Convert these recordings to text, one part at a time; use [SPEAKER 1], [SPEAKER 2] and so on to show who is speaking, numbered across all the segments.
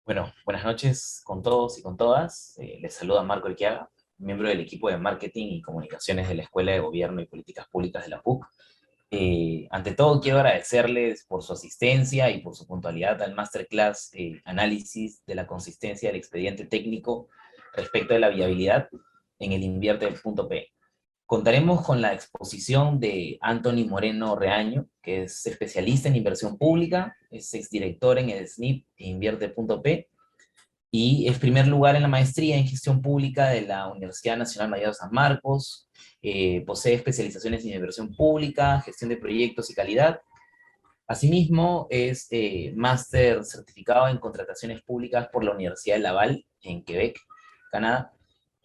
[SPEAKER 1] Bueno, buenas noches con todos y con todas. Les saluda Marco Elquiaga, miembro del equipo de Marketing y Comunicaciones de la Escuela de Gobierno y Políticas Públicas de la PUC. Ante todo, quiero agradecerles por su asistencia y por su puntualidad al Masterclass Análisis de la consistencia del expediente técnico respecto de la viabilidad en el Invierte.p. Contaremos con la exposición de Anthony Moreno Reaño, que es especialista en inversión pública, es exdirector en el SNIP e Invierte.p y es primer lugar en la maestría en gestión pública de la Universidad Nacional Mayor de San Marcos. Posee especializaciones en inversión pública, gestión de proyectos y calidad. Asimismo, es máster certificado en contrataciones públicas por la Universidad de Laval en Quebec, Canadá.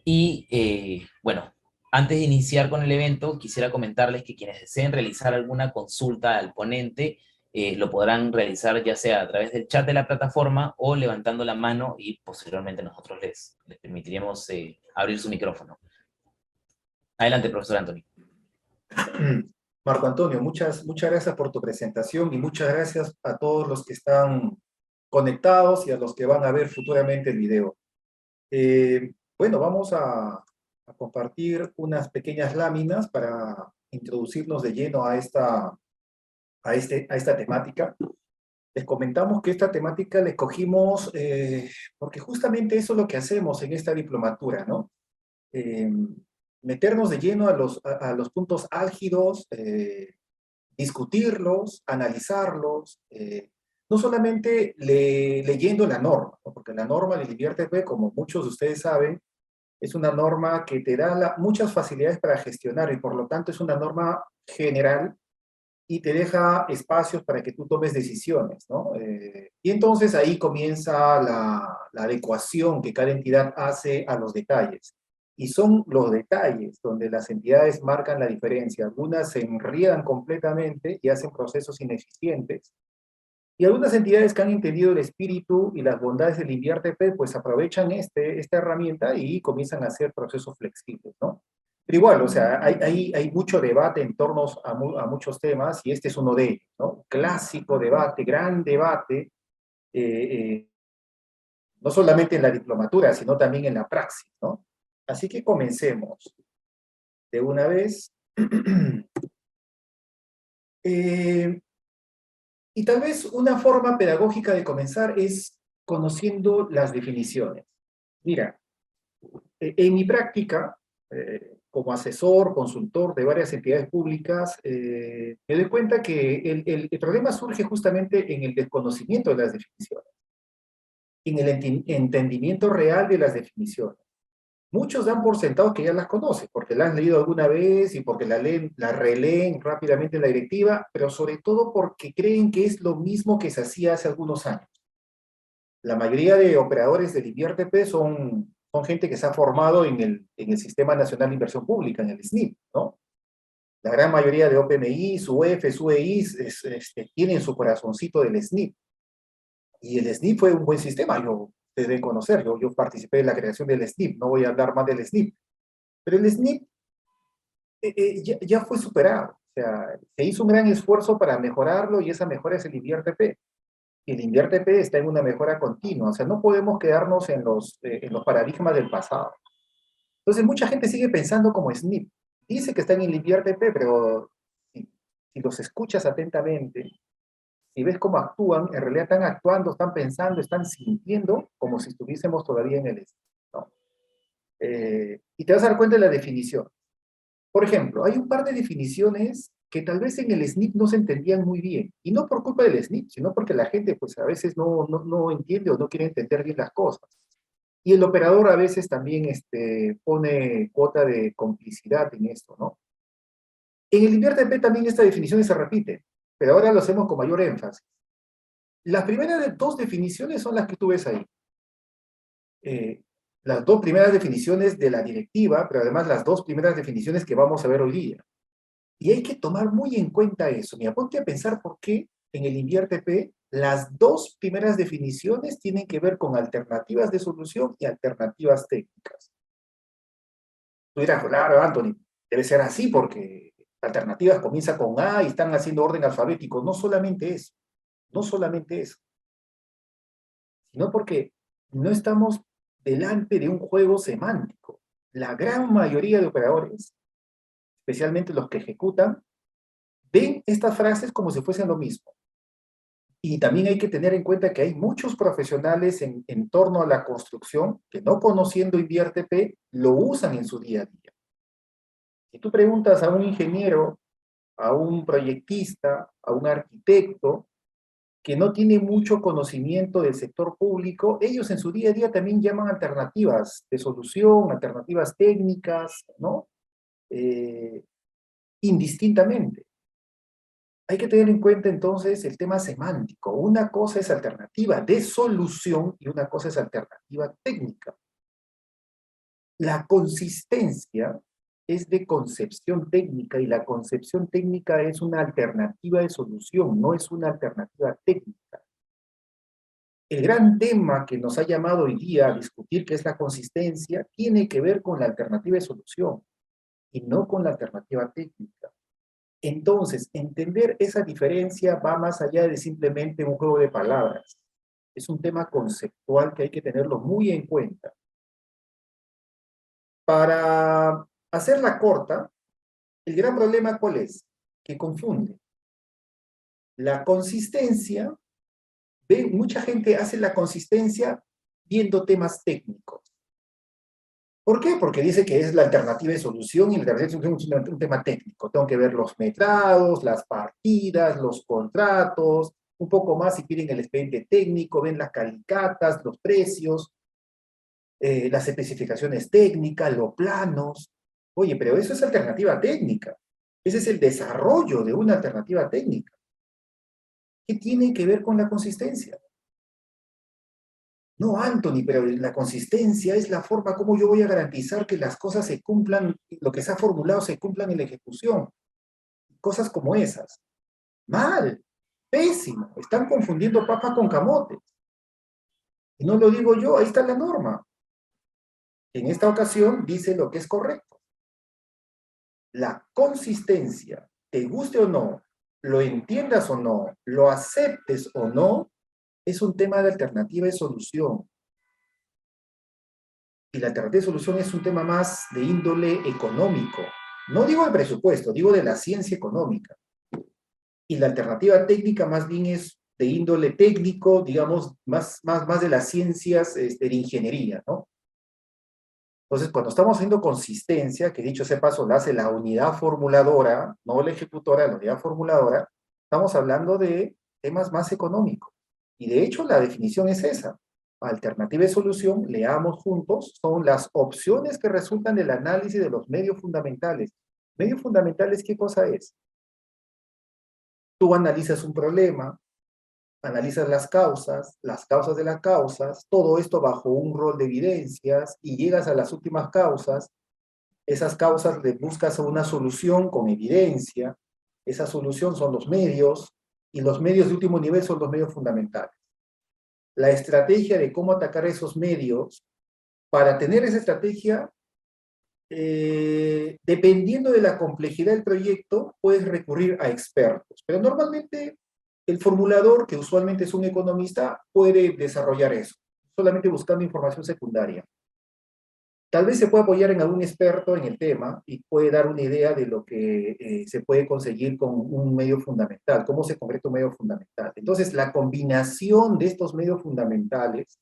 [SPEAKER 1] Y bueno, antes de iniciar con el evento, quisiera comentarles que quienes deseen realizar alguna consulta al ponente lo podrán realizar ya sea a través del chat de la plataforma o levantando la mano y posteriormente nosotros les permitiremos abrir su micrófono. Adelante, profesor Anthony.
[SPEAKER 2] Marco Antonio, muchas gracias por tu presentación y muchas gracias a todos los que están conectados y a los que van a ver futuramente el video. Bueno, vamos a compartir unas pequeñas láminas para introducirnos de lleno a esta temática. Les comentamos que esta temática la escogimos porque justamente eso es lo que hacemos en esta diplomatura, ¿no? Meternos de lleno a los puntos álgidos, discutirlos, analizarlos, no solamente leyendo la norma, ¿no? Porque la norma del INVIERTE-P, como muchos de ustedes saben, es una norma que te da muchas facilidades para gestionar y por lo tanto es una norma general y te deja espacios para que tú tomes decisiones, ¿no? Y entonces ahí comienza la adecuación que cada entidad hace a los detalles. Y son los detalles donde las entidades marcan la diferencia. Algunas se enriedan completamente y hacen procesos ineficientes. Y algunas entidades que han entendido el espíritu y las bondades del INVIERTE-P, pues aprovechan esta herramienta y comienzan a hacer procesos flexibles, ¿no? Pero igual, o sea, hay mucho debate en torno a muchos temas y este es uno de ellos, ¿no? Clásico debate, gran debate, eh, no solamente en la diplomatura, sino también en la praxis, ¿no? Así que comencemos de una vez. Y tal vez una forma pedagógica de comenzar es conociendo las definiciones. Mira, en mi práctica, como asesor, consultor de varias entidades públicas, me doy cuenta que el problema surge justamente en el desconocimiento de las definiciones, en el entendimiento real de las definiciones. Muchos dan por sentado que ya las conocen, porque la han leído alguna vez y porque la releen rápidamente en la directiva, pero sobre todo porque creen que es lo mismo que se hacía hace algunos años. La mayoría de operadores del INVIERTE-P son gente que se ha formado en el Sistema Nacional de Inversión Pública, en el SNIP, ¿no? La gran mayoría de OPMI, SUEF, SUEIs, tienen su corazoncito del SNIP. Y el SNIP fue un buen sistema, ustedes deben conocer, yo participé en la creación del SNIP, no voy a hablar más del SNIP. Pero el SNIP ya fue superado, o sea, se hizo un gran esfuerzo para mejorarlo y esa mejora es el INVIERTE-P. El INVIERTE-P está en una mejora continua, o sea, no podemos quedarnos en los paradigmas del pasado. Entonces, mucha gente sigue pensando como SNIP. Dice que está en el INVIERTE-P, pero si los escuchas atentamente, si ves cómo actúan, en realidad están actuando, están pensando, están sintiendo como si estuviésemos todavía en el SNIP, ¿no? Y te vas a dar cuenta de la definición. Por ejemplo, hay un par de definiciones que tal vez en el SNIP no se entendían muy bien, y no por culpa del SNIP, sino porque la gente pues a veces no entiende o no quiere entender bien las cosas. Y el operador a veces también pone cuota de complicidad en esto, ¿no? En el INVIERTE-P también esta definición se repite, pero ahora lo hacemos con mayor énfasis. Las primeras dos definiciones son las que tú ves ahí. Las dos primeras definiciones de la directiva, pero además las dos primeras definiciones que vamos a ver hoy día. Y hay que tomar muy en cuenta eso. Mira, ponte a pensar por qué en el INVIERTE-P las dos primeras definiciones tienen que ver con alternativas de solución y alternativas técnicas. Tú dirás, claro, Anthony, debe ser así porque alternativas comienza con A y están haciendo orden alfabético. No solamente eso, no solamente eso. sino porque no estamos delante de un juego semántico. La gran mayoría de operadores, especialmente los que ejecutan, ven estas frases como si fuesen lo mismo. Y también hay que tener en cuenta que hay muchos profesionales en torno a la construcción que, no conociendo InviRTP, lo usan en su día a día. Si tú preguntas a un ingeniero, a un proyectista, a un arquitecto, que no tiene mucho conocimiento del sector público, ellos en su día a día también llaman alternativas de solución, alternativas técnicas, ¿no? Indistintamente. Hay que tener en cuenta entonces el tema semántico. Una cosa es alternativa de solución y una cosa es alternativa técnica. La consistencia es de concepción técnica y la concepción técnica es una alternativa de solución, no es una alternativa técnica. El gran tema que nos ha llamado hoy día a discutir, que es la consistencia, tiene que ver con la alternativa de solución y no con la alternativa técnica. Entonces, entender esa diferencia va más allá de simplemente un juego de palabras. Es un tema conceptual que hay que tenerlo muy en cuenta. Para hacerla corta, el gran problema ¿cuál es? Que confunde. La consistencia, mucha gente hace la consistencia viendo temas técnicos. ¿Por qué? Porque dice que es la alternativa de solución y la alternativa de solución es un tema técnico. Tengo que ver los metrados, las partidas, los contratos, un poco más si piden el expediente técnico, ven las calicatas, los precios, las especificaciones técnicas, los planos. Oye, pero eso es alternativa técnica. Ese es el desarrollo de una alternativa técnica. ¿Qué tiene que ver con la consistencia? No, Anthony, pero la consistencia es la forma como yo voy a garantizar que las cosas se cumplan, lo que se ha formulado se cumplan en la ejecución. Cosas como esas. Mal, pésimo. Están confundiendo papa con camote. Y no lo digo yo, ahí está la norma. En esta ocasión dice lo que es correcto. La consistencia, te guste o no, lo entiendas o no, lo aceptes o no, es un tema de alternativa de solución. Y la alternativa de solución es un tema más de índole económico. No digo de presupuesto, digo de la ciencia económica. Y la alternativa técnica más bien es de índole técnico, digamos, más de las ciencias de ingeniería, ¿no? Entonces, cuando estamos haciendo consistencia, que dicho sea paso, la hace la unidad formuladora, no la ejecutora, la unidad formuladora, estamos hablando de temas más económicos. Y de hecho, la definición es esa. Alternativa de solución, leamos juntos, son las opciones que resultan del análisis de los medios fundamentales. ¿Medios fundamentales qué cosa es? Tú analizas un problema, analizas las causas de las causas, todo esto bajo un rol de evidencias, y llegas a las últimas causas. Esas causas le buscas una solución con evidencia. Esa solución son los medios, y los medios de último nivel son los medios fundamentales. La estrategia de cómo atacar esos medios, para tener esa estrategia, dependiendo de la complejidad del proyecto, puedes recurrir a expertos. Pero normalmente el formulador, que usualmente es un economista, puede desarrollar eso, solamente buscando información secundaria. Tal vez se puede apoyar en algún experto en el tema y puede dar una idea de lo que se puede conseguir con un medio fundamental, cómo se concreta un medio fundamental. Entonces, la combinación de estos medios fundamentales,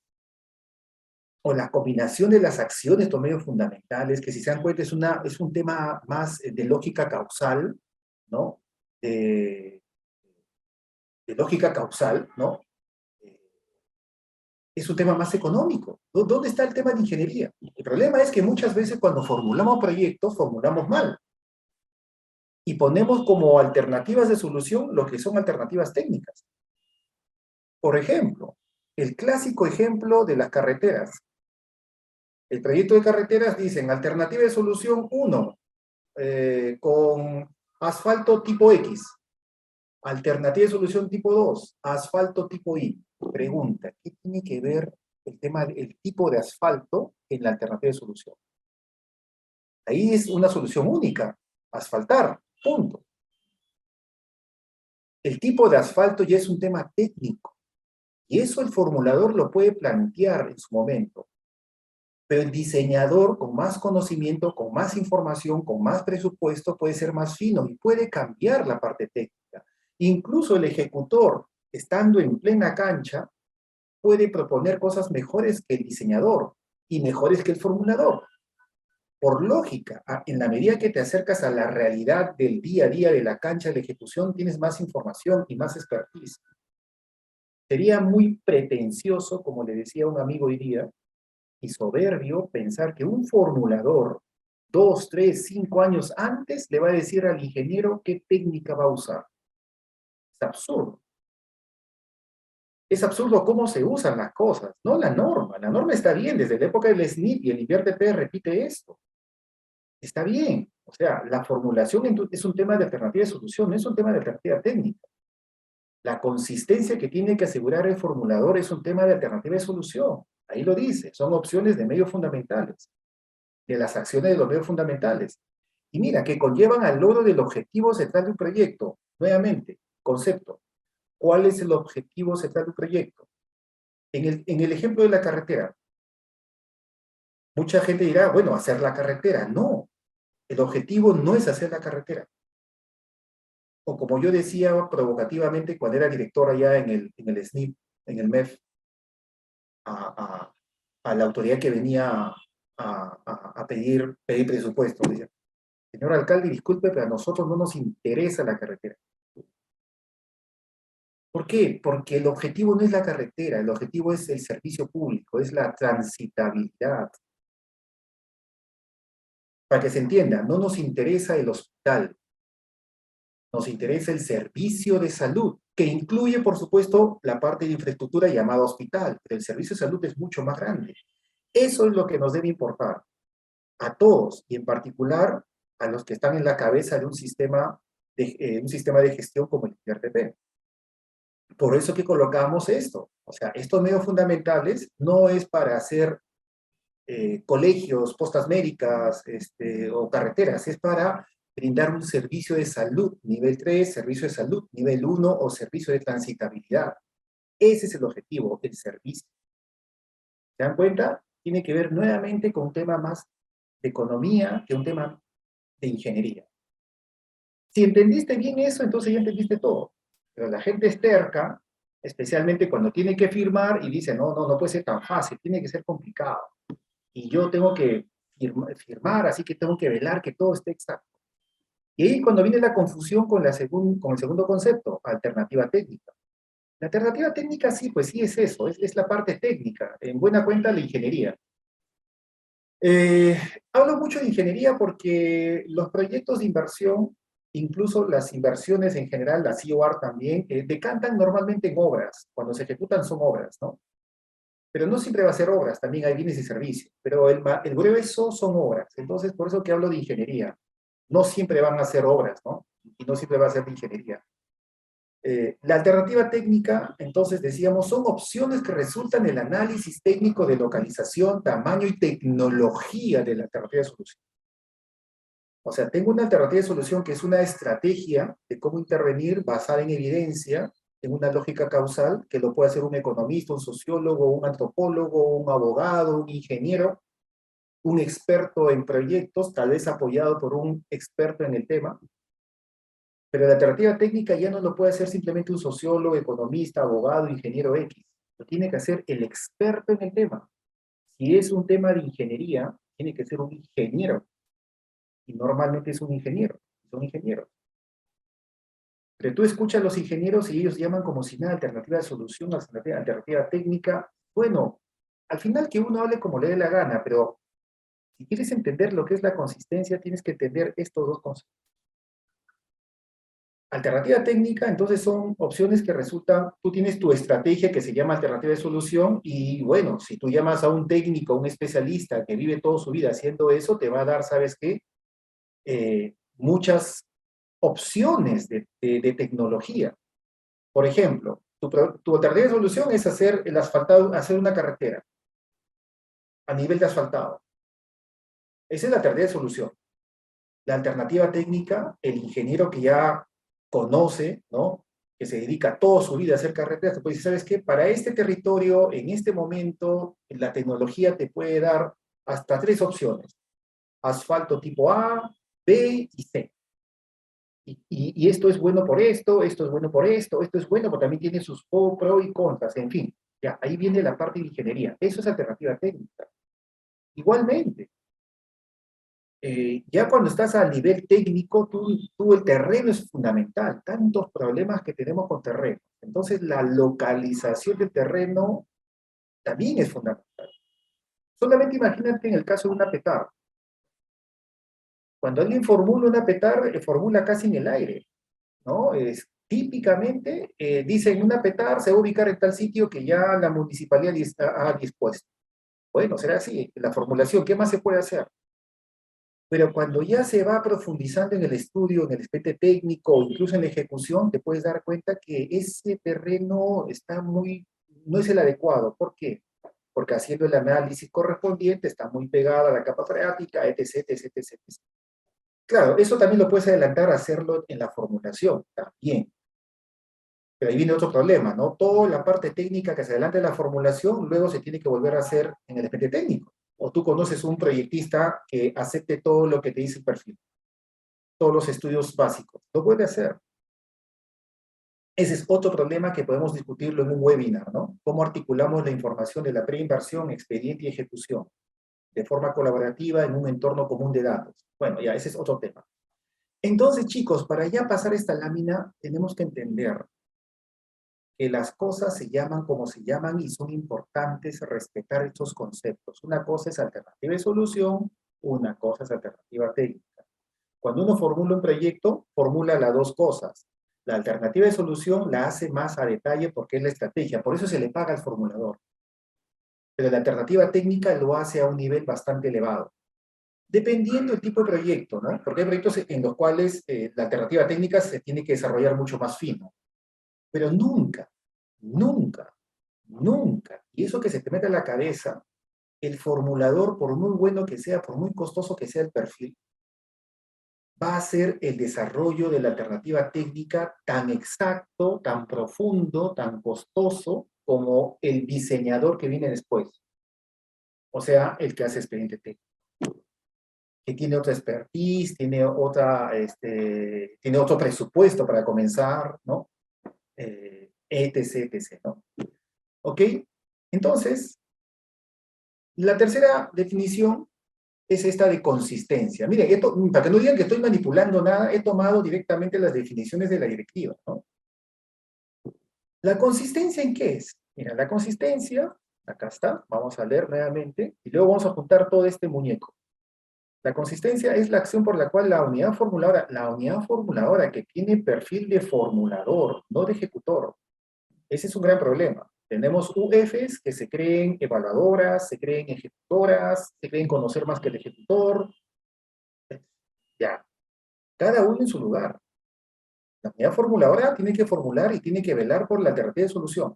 [SPEAKER 2] o la combinación de las acciones de estos medios fundamentales, que si se dan cuenta es un tema más de lógica causal, ¿no? De lógica causal, ¿no? Es un tema más económico. ¿Dónde está el tema de ingeniería? El problema es que muchas veces cuando formulamos proyectos, formulamos mal. Y ponemos como alternativas de solución lo que son alternativas técnicas. Por ejemplo, el clásico ejemplo de las carreteras. El proyecto de carreteras dicen alternativa de solución 1, con asfalto tipo X. Alternativa de solución tipo 2, asfalto tipo Y. Pregunta, ¿qué tiene que ver el tema del tipo de asfalto en la alternativa de solución? Ahí es una solución única, asfaltar, punto. El tipo de asfalto ya es un tema técnico. Y eso el formulador lo puede plantear en su momento. Pero el diseñador, con más conocimiento, con más información, con más presupuesto, puede ser más fino y puede cambiar la parte técnica. Incluso el ejecutor, estando en plena cancha, puede proponer cosas mejores que el diseñador y mejores que el formulador. Por lógica, en la medida que te acercas a la realidad del día a día de la cancha de la ejecución, tienes más información y más expertise. Sería muy pretencioso, como le decía un amigo hoy día, y soberbio pensar que un formulador, 2, 3, 5 años antes, le va a decir al ingeniero qué técnica va a usar. Es absurdo. Es absurdo cómo se usan las cosas, no la norma. La norma está bien, desde la época del SNIP y el INVIERTE repite esto. Está bien. O sea, la formulación es un tema de alternativa de solución, no es un tema de alternativa técnica. La consistencia que tiene que asegurar el formulador es un tema de alternativa de solución. Ahí lo dice, son opciones de medios fundamentales, de las acciones de los medios fundamentales. Y mira, que conllevan al logro del objetivo central de un proyecto. Nuevamente, concepto. ¿Cuál es el objetivo central de un proyecto? En el ejemplo de la carretera, mucha gente dirá, bueno, hacer la carretera. No, el objetivo no es hacer la carretera. O como yo decía provocativamente cuando era director allá en el SNIP, en el MEF, a, a la autoridad que venía a pedir presupuesto. Decía, señor alcalde, disculpe, pero a nosotros no nos interesa la carretera. ¿Por qué? Porque el objetivo no es la carretera, el objetivo es el servicio público, es la transitabilidad. Para que se entienda, no nos interesa el hospital, nos interesa el servicio de salud, que incluye, por supuesto, la parte de infraestructura llamada hospital, pero el servicio de salud es mucho más grande. Eso es lo que nos debe importar a todos, y en particular a los que están en la cabeza de un sistema de gestión como el IRTP. Por eso que colocamos esto. O sea, estos medios fundamentales no es para hacer colegios, postas médicas o carreteras, es para brindar un servicio de salud nivel 3, servicio de salud nivel 1 o servicio de transitabilidad. Ese es el objetivo, el servicio. ¿Se dan cuenta? Tiene que ver nuevamente con un tema más de economía que un tema de ingeniería. Si entendiste bien eso, entonces ya entendiste todo. Pero la gente es terca, especialmente cuando tiene que firmar y dice, no puede ser tan fácil, tiene que ser complicado. Y yo tengo que firmar, así que tengo que velar que todo esté exacto. Y ahí cuando viene la confusión con el segundo concepto, alternativa técnica. La alternativa técnica sí, pues sí es eso, es la parte técnica, en buena cuenta la ingeniería. Hablo mucho de ingeniería porque los proyectos de inversión, incluso las inversiones en general, la COR también, decantan normalmente en obras. Cuando se ejecutan son obras, ¿no? Pero no siempre va a ser obras, también hay bienes y servicios. Pero el grueso son obras. Entonces, por eso que hablo de ingeniería. No siempre van a ser obras, ¿no? Y no siempre va a ser de ingeniería. La alternativa técnica, entonces decíamos, son opciones que resultan del análisis técnico de localización, tamaño y tecnología de la alternativa de solución. O sea, tengo una alternativa de solución que es una estrategia de cómo intervenir basada en evidencia, en una lógica causal, que lo puede hacer un economista, un sociólogo, un antropólogo, un abogado, un ingeniero, un experto en proyectos, tal vez apoyado por un experto en el tema. Pero la alternativa técnica ya no lo puede hacer simplemente un sociólogo, economista, abogado, ingeniero X. Lo tiene que hacer el experto en el tema. Si es un tema de ingeniería, tiene que ser un ingeniero. Y normalmente es un ingeniero. Son ingenieros. Pero tú escuchas a los ingenieros y ellos llaman como si nada alternativa de solución, alternativa técnica. Bueno, al final que uno hable como le dé la gana, pero si quieres entender lo que es la consistencia, tienes que entender estos dos conceptos. Alternativa técnica, entonces son opciones que resultan, tú tienes tu estrategia que se llama alternativa de solución y bueno, si tú llamas a un técnico, a un especialista que vive toda su vida haciendo eso, te va a dar, ¿sabes qué? Muchas opciones de tecnología. Por ejemplo, tu alternativa de solución es hacer el asfaltado, hacer una carretera a nivel de asfaltado. Esa es la alternativa de solución. La alternativa técnica, el ingeniero que ya conoce, ¿no? que se dedica toda su vida a hacer carreteras, te puede decir, ¿sabes qué? Para este territorio, en este momento, la tecnología te puede dar hasta 3 opciones. Asfalto tipo A, B y C. Y esto es bueno por esto es bueno por esto es bueno, pero también tiene sus pros y contras, en fin. Ya, ahí viene la parte de ingeniería. Eso es alternativa técnica. Igualmente, ya cuando estás a nivel técnico, tú el terreno es fundamental. Tantos problemas que tenemos con terreno. Entonces, la localización del terreno también es fundamental. Solamente imagínate en el caso de una petar. Cuando alguien formula una petar, formula casi en el aire, ¿no? Típicamente, dicen una petar se va a ubicar en tal sitio que ya la municipalidad ha dispuesto. Bueno, será así, la formulación, ¿qué más se puede hacer? Pero cuando ya se va profundizando en el estudio, en el aspecto técnico o incluso en la ejecución, te puedes dar cuenta que ese terreno no es el adecuado. ¿Por qué? Porque haciendo el análisis correspondiente está muy pegada a la capa freática, etc, etc, etc, etc. Claro, eso también lo puedes adelantar a hacerlo en la formulación, también. Pero ahí viene otro problema, ¿no? Toda la parte técnica que se adelanta en la formulación, luego se tiene que volver a hacer en el aspecto técnico. O tú conoces un proyectista que acepte todo lo que te dice el perfil, todos los estudios básicos. Lo puede hacer. Ese es otro problema que podemos discutirlo en un webinar, ¿no? Cómo articulamos la información de la preinversión, expediente y ejecución de forma colaborativa en un entorno común de datos. Bueno, ya, ese es otro tema. Entonces, chicos, para ya pasar esta lámina, tenemos que entender que las cosas se llaman como se llaman y son importantes respetar estos conceptos. Una cosa es alternativa de solución, una cosa es alternativa técnica. Cuando uno formula un proyecto, formula las dos cosas. La alternativa de solución la hace más a detalle porque es la estrategia, por eso se le paga al formulador. Pero la alternativa técnica lo hace a un nivel bastante elevado. Dependiendo del tipo de proyecto, ¿no? Porque hay proyectos en los cuales la alternativa técnica se tiene que desarrollar mucho más fino. Pero nunca, nunca, nunca, y eso que se te mete en la cabeza, el formulador, por muy bueno que sea, por muy costoso que sea el perfil, va a ser el desarrollo de la alternativa técnica tan exacto, tan profundo, tan costoso, como el diseñador que viene después. O sea, el que hace expediente técnico. Que tiene otra expertise, tiene otro presupuesto para comenzar, ¿no? Etc, etc, ¿no? ¿Ok? Entonces, la tercera definición es esta de consistencia. Miren, esto, para que no digan que estoy manipulando nada, he tomado directamente las definiciones de la directiva, ¿no? ¿La consistencia en qué es? Mira, la consistencia, acá está, vamos a leer nuevamente, y luego vamos a juntar todo este muñeco. La consistencia es la acción por la cual la unidad formuladora que tiene perfil de formulador, no de ejecutor, ese es un gran problema. Tenemos UFs que se creen evaluadoras, se creen ejecutoras, se creen conocer más que el ejecutor. Ya, cada uno en su lugar. La unidad formuladora tiene que formular y tiene que velar por la alternativa de solución.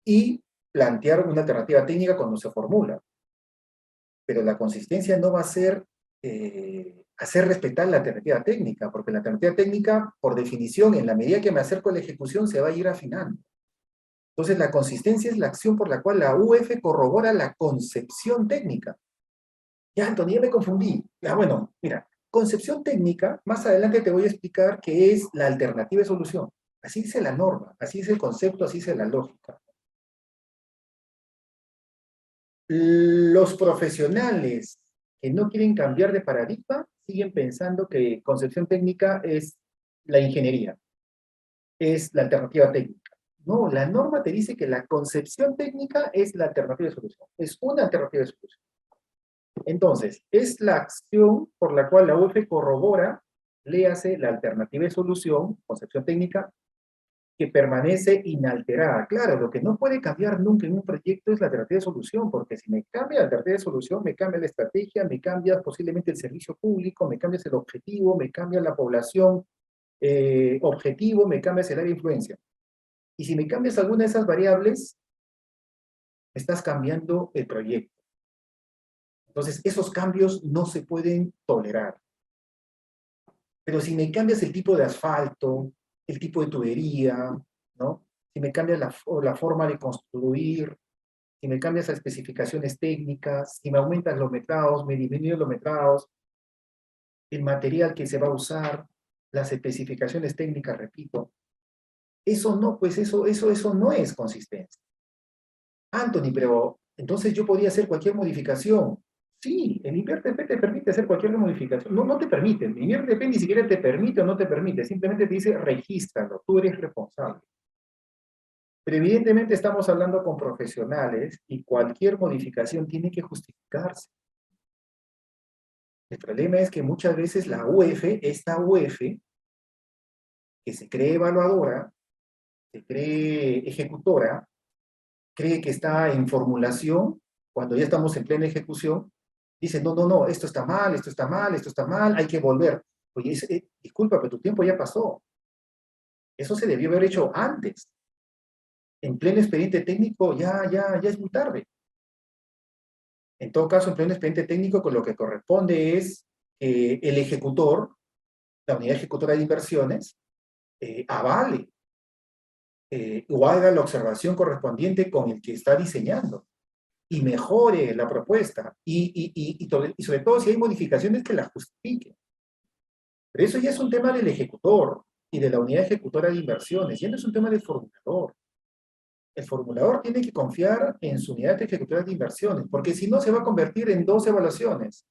[SPEAKER 2] Y plantear una alternativa técnica cuando se formula. Pero la consistencia no va a ser hacer respetar la alternativa técnica, porque la alternativa técnica, por definición, en la medida que me acerco a la ejecución, se va a ir afinando. Entonces, la consistencia es la acción por la cual la UF corrobora la concepción técnica. Ya, Antonio, ya me confundí. Ya, bueno, mira, concepción técnica, más adelante te voy a explicar qué es la alternativa de solución. Así dice la norma, así es el concepto, así dice la lógica. Los profesionales que no quieren cambiar de paradigma siguen pensando que concepción técnica es la ingeniería, es la alternativa técnica. No, la norma te dice que la concepción técnica es la alternativa de solución, es una alternativa de solución. Entonces, es la acción por la cual la UF corrobora, léase la alternativa de solución, concepción técnica, que permanece inalterada. Claro, lo que no puede cambiar nunca en un proyecto es la alternativa de solución, porque si me cambia la alternativa de solución, me cambia la estrategia, me cambia posiblemente el servicio público, me cambias el objetivo, me cambia la población objetivo, me cambias el área de influencia. Y si me cambias alguna de esas variables, estás cambiando el proyecto. Entonces, esos cambios no se pueden tolerar. Pero si me cambias el tipo de asfalto, el tipo de tubería, ¿no? Si me cambias la forma de construir, si me cambias las especificaciones técnicas, si me aumentas los metrados, me disminuyes los metrados, el material que se va a usar, las especificaciones técnicas, repito. Eso no, pues eso no es consistencia. Anthony, pero entonces yo podría hacer cualquier modificación. Sí, el InvierTP te permite hacer cualquier modificación. No, no te permite. El InvierTP ni siquiera te permite o no te permite. Simplemente te dice, regístralo, tú eres responsable. Pero evidentemente estamos hablando con profesionales y cualquier modificación tiene que justificarse. El problema es que muchas veces la UF, esta UF, que se cree evaluadora, se cree ejecutora, cree que está en formulación, cuando ya estamos en plena ejecución, dice, no, no, no, esto está mal, esto está mal, esto está mal, hay que volver. Oye, disculpa, pero tu tiempo ya pasó. Eso se debió haber hecho antes. En pleno expediente técnico ya es muy tarde. En todo caso, en pleno expediente técnico, con lo que corresponde es que el ejecutor, la unidad ejecutora de inversiones, avale o haga la observación correspondiente con el que está diseñando y mejore la propuesta y sobre todo si hay modificaciones que las justifiquen. Pero eso ya es un tema del ejecutor y de la unidad ejecutora de inversiones, ya no es un tema del formulador. El formulador tiene que confiar en su unidad ejecutora de inversiones, porque si no se va a convertir en dos evaluaciones.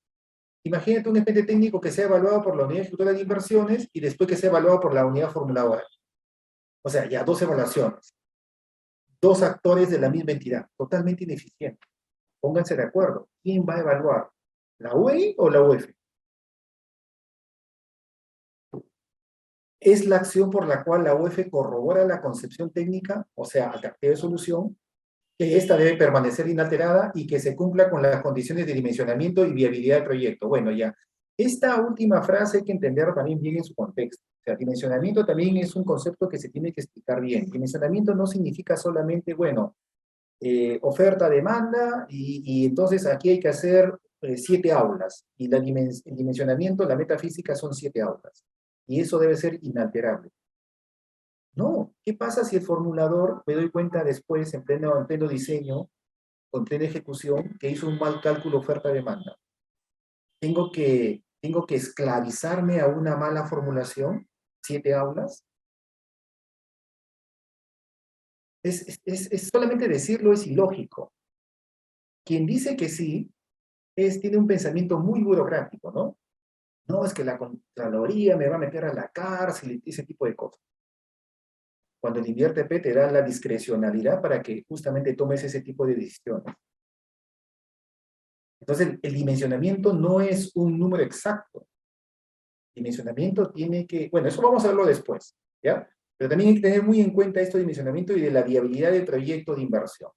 [SPEAKER 2] Imagínate un expediente técnico que sea evaluado por la unidad ejecutora de inversiones y después que sea evaluado por la unidad formuladora. O sea, ya dos evaluaciones. Dos actores de la misma entidad, totalmente ineficiente. Pónganse de acuerdo. ¿Quién va a evaluar? ¿La UEI o la UEF? Es la acción por la cual la UEF corrobora la concepción técnica, o sea, alternativa de solución, que ésta debe permanecer inalterada y que se cumpla con las condiciones de dimensionamiento y viabilidad del proyecto. Bueno, ya. Esta última frase hay que entenderla también bien en su contexto. O sea, dimensionamiento también es un concepto que se tiene que explicar bien. Dimensionamiento no significa solamente, bueno, oferta, demanda, y entonces aquí hay que hacer 7 aulas, y el dimensionamiento, la metafísica son 7 aulas, y eso debe ser inalterable. No, ¿qué pasa si el formulador, me doy cuenta después, en pleno diseño, o en plena ejecución, que hizo un mal cálculo oferta-demanda? Tengo que esclavizarme a una mala formulación, 7 aulas. Es solamente decirlo es ilógico. Quien dice que sí, tiene un pensamiento muy burocrático, ¿no? No, es que la Contraloría me va a meter a la cárcel y ese tipo de cosas. Cuando el InvierTP te da la discrecionalidad para que justamente tomes ese tipo de decisiones. Entonces, el dimensionamiento no es un número exacto. El dimensionamiento tiene que, bueno, eso vamos a verlo después, ¿ya? Pero también hay que tener muy en cuenta esto de dimensionamiento y de la viabilidad del proyecto de inversión.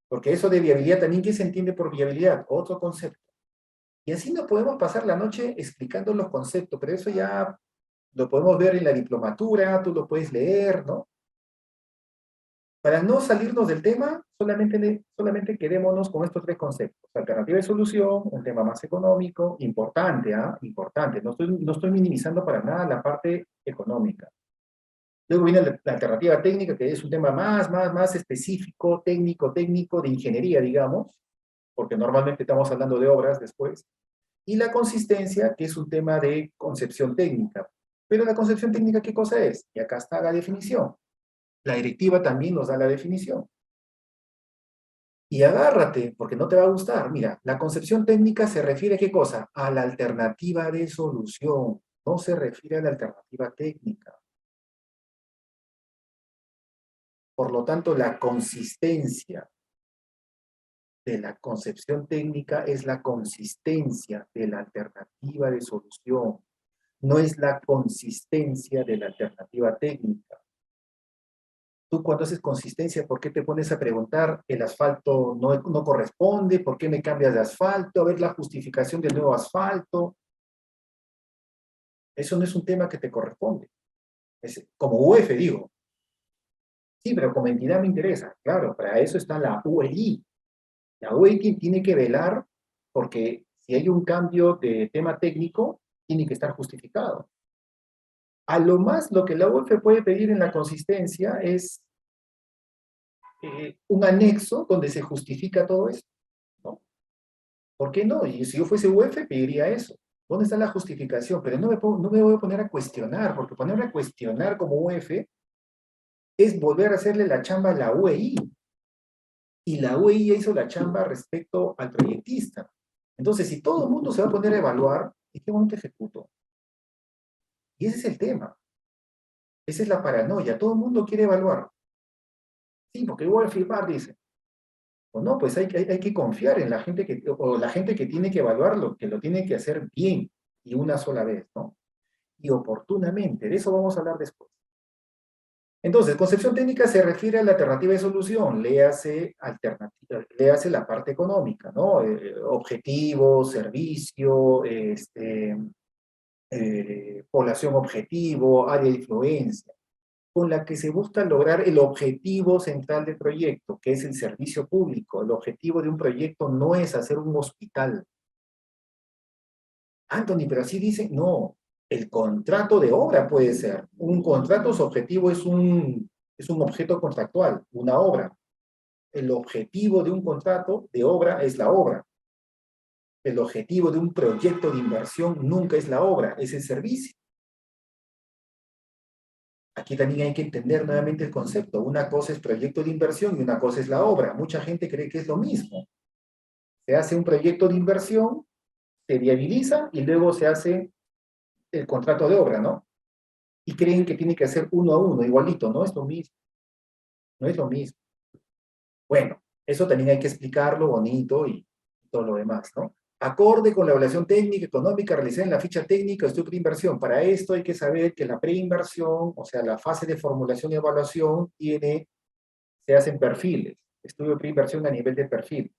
[SPEAKER 2] Porque eso de viabilidad también, ¿qué se entiende por viabilidad? Otro concepto. Y así no podemos pasar la noche explicando los conceptos, pero eso ya lo podemos ver en la diplomatura, tú lo puedes leer, ¿no? Para no salirnos del tema, solamente quedémonos con estos 3 conceptos. Alternativa de solución, un tema más económico, importante, importante. No estoy minimizando para nada la parte económica. Luego viene la alternativa técnica, que es un tema más específico, técnico, de ingeniería, digamos, porque normalmente estamos hablando de obras después. Y la consistencia, que es un tema de concepción técnica. Pero la concepción técnica, ¿qué cosa es? Y acá está la definición. La directiva también nos da la definición. Y agárrate, porque no te va a gustar. Mira, la concepción técnica se refiere a qué cosa? A la alternativa de solución. No se refiere a la alternativa técnica. Por lo tanto, la consistencia de la concepción técnica es la consistencia de la alternativa de solución. No es la consistencia de la alternativa técnica. Tú cuando haces consistencia, ¿por qué te pones a preguntar, el asfalto no corresponde? ¿Por qué me cambias de asfalto? A ver la justificación del nuevo asfalto. Eso no es un tema que te corresponde. Es, como UF digo. Sí, pero como entidad me interesa. Claro, para eso está la UEI. La UEI tiene que velar porque si hay un cambio de tema técnico, tiene que estar justificado. A lo más, lo que la UEF puede pedir en la consistencia es un anexo donde se justifica todo esto, ¿no? ¿Por qué no? Y si yo fuese UEF, pediría eso. ¿Dónde está la justificación? Pero no me voy a poner a cuestionar, porque ponerme a cuestionar como UEF es volver a hacerle la chamba a la UEI. Y la UEI ya hizo la chamba respecto al proyectista. Entonces, si todo el mundo se va a poner a evaluar, ¿en qué momento ejecuto? Y ese es el tema. Esa es la paranoia. Todo el mundo quiere evaluar. Sí, porque yo voy a firmar, dice. O no, pues hay que confiar en la gente o la gente que tiene que evaluarlo, que lo tiene que hacer bien y una sola vez, ¿no? Y oportunamente. De eso vamos a hablar después. Entonces, concepción técnica se refiere a la alternativa de solución, léase la parte económica, ¿no? Objetivo, servicio, población objetivo, área de influencia, con la que se busca lograr el objetivo central del proyecto, que es el servicio público. El objetivo de un proyecto no es hacer un hospital. Anthony, pero así dice, no, el contrato de obra puede ser. Un contrato, su objetivo es un objeto contractual, una obra. El objetivo de un contrato de obra es la obra. El objetivo de un proyecto de inversión nunca es la obra, es el servicio. Aquí también hay que entender nuevamente el concepto. Una cosa es proyecto de inversión y una cosa es la obra. Mucha gente cree que es lo mismo. Se hace un proyecto de inversión, se viabiliza y luego se hace el contrato de obra, ¿no? Y creen que tiene que hacer uno a uno, igualito. No es lo mismo. No es lo mismo. Bueno, eso también hay que explicarlo bonito y todo lo demás, ¿no? Acorde con la evaluación técnica económica realizada en la ficha técnica o estudio de inversión. Para esto hay que saber que la preinversión, o sea, la fase de formulación y evaluación, se hacen perfiles, estudio de preinversión a nivel de perfil.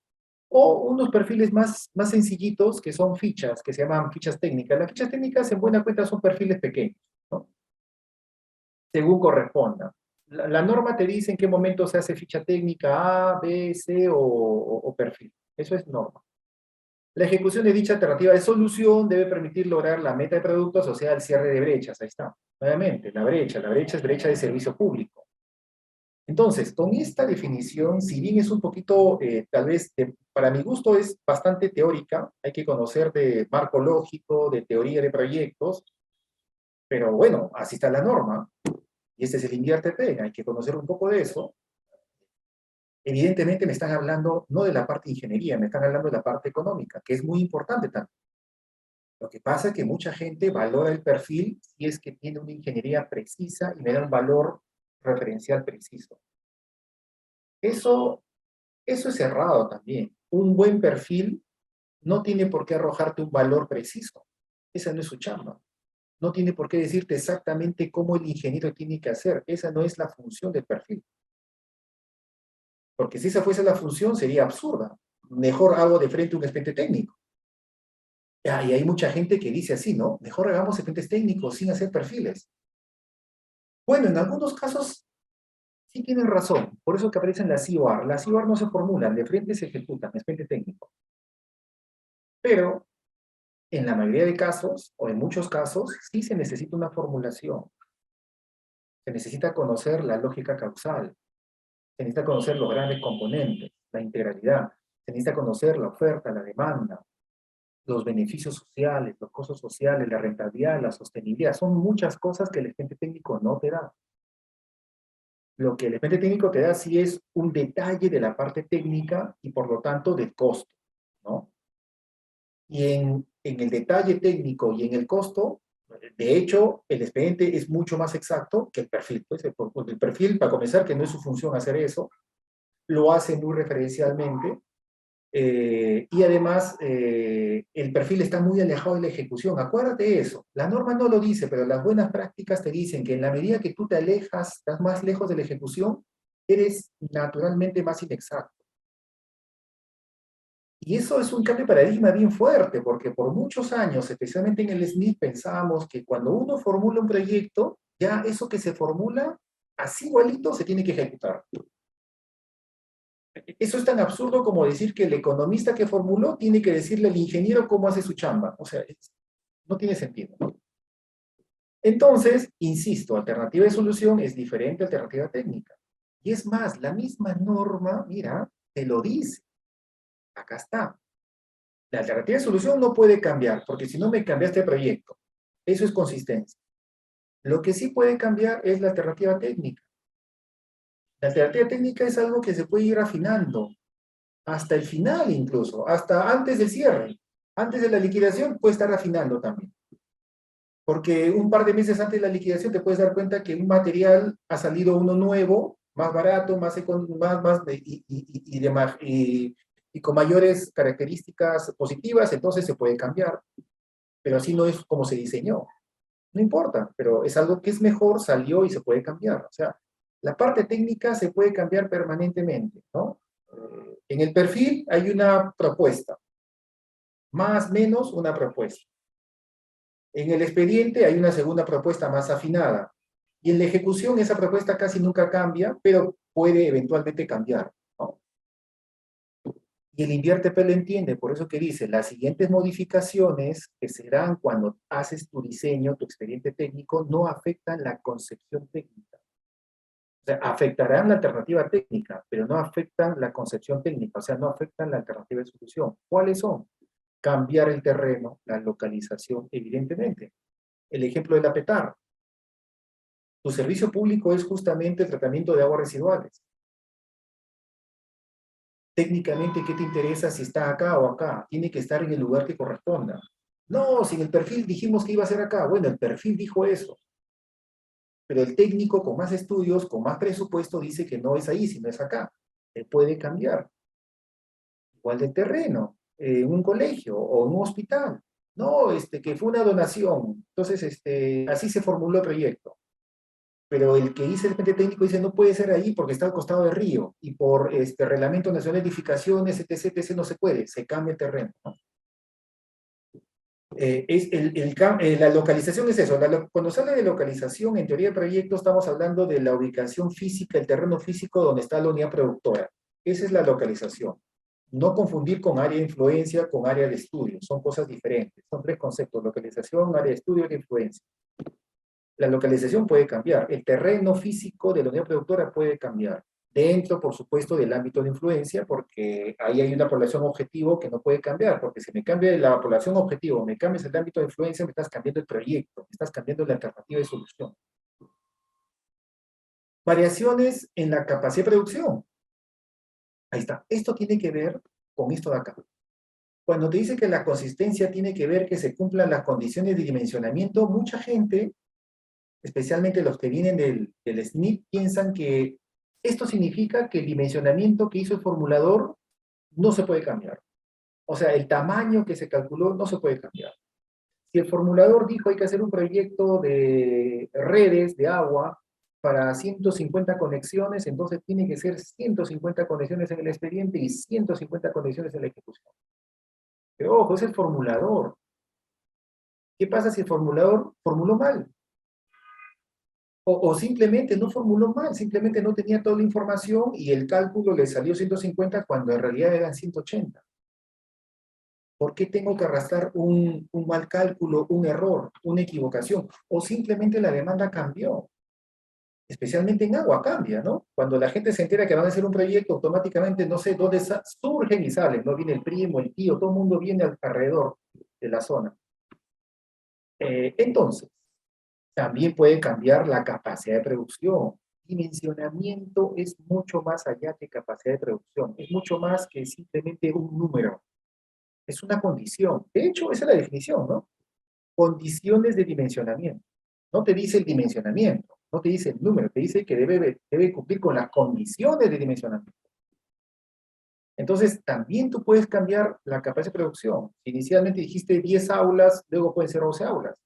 [SPEAKER 2] O unos perfiles más sencillitos que son fichas, que se llaman fichas técnicas. Las fichas técnicas en buena cuenta son perfiles pequeños, ¿no? Según corresponda. La norma te dice en qué momento se hace ficha técnica A, B, C o perfil. Eso es norma. La ejecución de dicha alternativa de solución debe permitir lograr la meta de producto asociada al cierre de brechas. Ahí está. Nuevamente, la brecha es brecha de servicio público. Entonces, con esta definición, si bien es un poquito, tal vez, para mi gusto es bastante teórica, hay que conocer de marco lógico, de teoría de proyectos, pero bueno, así está la norma, y este es el INVIERTE, hay que conocer un poco de eso. Evidentemente me están hablando no de la parte de ingeniería, me están hablando de la parte económica, que es muy importante también. Lo que pasa es que mucha gente valora el perfil si es que tiene una ingeniería precisa y me da un valor referencial preciso. Eso es errado también. Un buen perfil no tiene por qué arrojarte un valor preciso. Esa no es su chamba. No tiene por qué decirte exactamente cómo el ingeniero tiene que hacer. Esa no es la función del perfil. Porque si esa fuese la función, sería absurda. Mejor hago de frente un expediente técnico. Y hay mucha gente que dice así, ¿no? Mejor hagamos expedientes técnicos sin hacer perfiles. Bueno, en algunos casos sí tienen razón. Por eso que aparecen las CIOAR. Las CIOAR no se formulan, de frente se ejecutan, expediente técnico. Pero en la mayoría de casos, o en muchos casos, sí se necesita una formulación. Se necesita conocer la lógica causal. Se necesita conocer los grandes componentes, la integralidad. Se necesita conocer la oferta, la demanda, los beneficios sociales, los costos sociales, la rentabilidad, la sostenibilidad. Son muchas cosas que el expediente técnico no te da. Lo que el expediente técnico te da sí es un detalle de la parte técnica y por lo tanto del costo, ¿no? Y en el detalle técnico y en el costo, de hecho, el expediente es mucho más exacto que el perfil. Pues el perfil, para comenzar, que no es su función hacer eso, lo hace muy referencialmente, y además el perfil está muy alejado de la ejecución. Acuérdate de eso. La norma no lo dice, pero las buenas prácticas te dicen que en la medida que tú te alejas, estás más lejos de la ejecución, eres naturalmente más inexacto. Y eso es un cambio de paradigma bien fuerte, porque por muchos años, especialmente en el SNIP, pensábamos que cuando uno formula un proyecto, ya eso que se formula, así igualito se tiene que ejecutar. Eso es tan absurdo como decir que el economista que formuló tiene que decirle al ingeniero cómo hace su chamba. O sea, no tiene sentido, ¿no? Entonces, insisto, alternativa de solución es diferente a alternativa técnica. Y es más, la misma norma, mira, te lo dice. Acá está. La alternativa de solución no puede cambiar, porque si no me cambiaste el proyecto. Eso es consistencia. Lo que sí puede cambiar es la alternativa técnica. La alternativa técnica es algo que se puede ir afinando, hasta el final incluso, hasta antes del cierre. Antes de la liquidación puede estar afinando también. Porque un par de meses antes de la liquidación te puedes dar cuenta que un material ha salido uno nuevo, más barato, y con mayores características positivas, entonces se puede cambiar. Pero así no es como se diseñó. No importa, pero es algo que es mejor, salió y se puede cambiar. O sea, la parte técnica se puede cambiar permanentemente, ¿no? En el perfil hay una propuesta, más menos una propuesta. En el expediente hay una segunda propuesta más afinada. Y en la ejecución esa propuesta casi nunca cambia, pero puede eventualmente cambiar, ¿no? Y el INVIERTP lo entiende, por eso que dice, las siguientes modificaciones que serán cuando haces tu diseño, tu expediente técnico, no afectan la concepción técnica. O sea, afectarán la alternativa técnica, pero no afectan la concepción técnica, o sea, no afectan la alternativa de solución. ¿Cuáles son? Cambiar el terreno, la localización, evidentemente. El ejemplo de la PETAR. Tu servicio público es justamente el tratamiento de aguas residuales. Técnicamente, ¿qué te interesa si está acá o acá? Tiene que estar en el lugar que corresponda. No, si en el perfil dijimos que iba a ser acá. Bueno, el perfil dijo eso. Pero el técnico con más estudios, con más presupuesto, dice que no es ahí, sino es acá. Se puede cambiar. Igual de terreno, en un colegio o en un hospital. No, que fue una donación. Entonces, así se formuló el proyecto. Pero el que dice el frente técnico dice no puede ser ahí porque está al costado del río y por Reglamento Nacional de Edificaciones, etc., no se puede, se cambia el terreno, ¿no? La localización es eso, cuando se habla de localización, en teoría de proyecto estamos hablando de la ubicación física, el terreno físico donde está la unidad productora. Esa es la localización. No confundir con área de influencia, con área de estudio, son cosas diferentes. Son tres conceptos, localización, área de estudio y área de influencia. La localización puede cambiar, el terreno físico de la unidad productora puede cambiar. Dentro, por supuesto, del ámbito de influencia, porque ahí hay una población objetivo que no puede cambiar, porque si me cambia la población objetivo, me cambias el ámbito de influencia, me estás cambiando el proyecto, me estás cambiando la alternativa de solución. Variaciones en la capacidad de producción. Ahí está. Esto tiene que ver con esto de acá. Cuando te dice que la consistencia tiene que ver que se cumplan las condiciones de dimensionamiento, mucha gente, especialmente los que vienen del SNIP, piensan que esto significa que el dimensionamiento que hizo el formulador no se puede cambiar. O sea, el tamaño que se calculó no se puede cambiar. Si el formulador dijo hay que hacer un proyecto de redes de agua para 150 conexiones, entonces tiene que ser 150 conexiones en el expediente y 150 conexiones en la ejecución. Pero ojo, es el formulador. ¿Qué pasa si el formulador formuló mal? O simplemente no formuló mal, simplemente no tenía toda la información y el cálculo le salió 150 cuando en realidad eran 180. ¿Por qué tengo que arrastrar un mal cálculo, un error, una equivocación? O simplemente la demanda cambió. Especialmente en agua cambia, ¿no? Cuando la gente se entera que van a hacer un proyecto, automáticamente no sé dónde surgen y salen, ¿no? Viene el primo, el tío, todo el mundo viene alrededor de la zona. Entonces, también puede cambiar la capacidad de producción. Dimensionamiento es mucho más allá que capacidad de producción. Es mucho más que simplemente un número. Es una condición. De hecho, esa es la definición, ¿no? Condiciones de dimensionamiento. No te dice el dimensionamiento, no te dice el número, te dice que debe cumplir con las condiciones de dimensionamiento. Entonces, también tú puedes cambiar la capacidad de producción. Si inicialmente dijiste 10 aulas, luego pueden ser 11 aulas.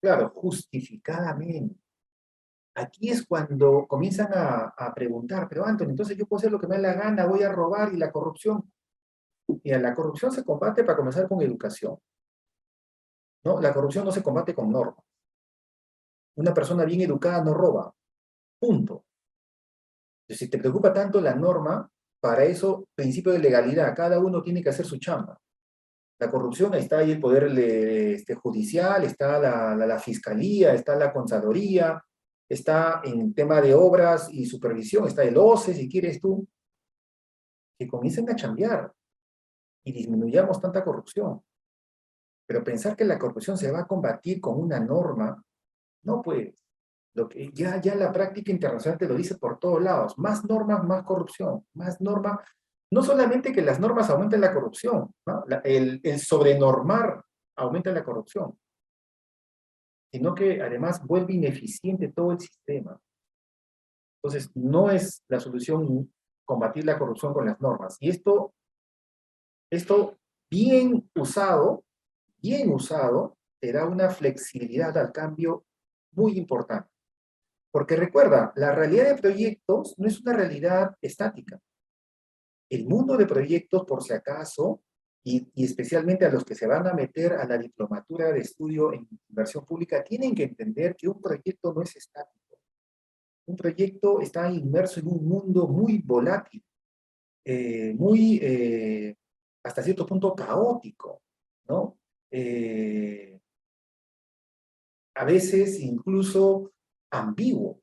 [SPEAKER 2] Claro, justificadamente. Aquí es cuando comienzan a preguntar, pero Anthony, entonces yo puedo hacer lo que me dé la gana, voy a robar y la corrupción. Mira, la corrupción se combate para comenzar con educación, ¿no? La corrupción no se combate con normas. Una persona bien educada no roba, punto. Entonces, si te preocupa tanto la norma, para eso, principio de legalidad, cada uno tiene que hacer su chamba. La corrupción, está ahí el poder judicial, está la fiscalía, está la Contraloría, está en tema de obras y supervisión, está el OCE, si quieres tú, que comiencen a chambear y disminuyamos tanta corrupción. Pero pensar que la corrupción se va a combatir con una norma, no pues. Lo que ya la práctica internacional te lo dice por todos lados. Más normas, más corrupción. Más normas. No solamente que las normas aumenten la corrupción, ¿no? El sobrenormar aumenta la corrupción, sino que además vuelve ineficiente todo el sistema. Entonces, no es la solución combatir la corrupción con las normas. Y esto bien usado, te da una flexibilidad al cambio muy importante. Porque recuerda, la realidad de proyectos no es una realidad estática. El mundo de proyectos, por si acaso, y especialmente a los que se van a meter a la diplomatura de estudio en inversión pública, tienen que entender que un proyecto no es estático. Un proyecto está inmerso en un mundo muy volátil, hasta cierto punto caótico, ¿no? A veces incluso ambiguo.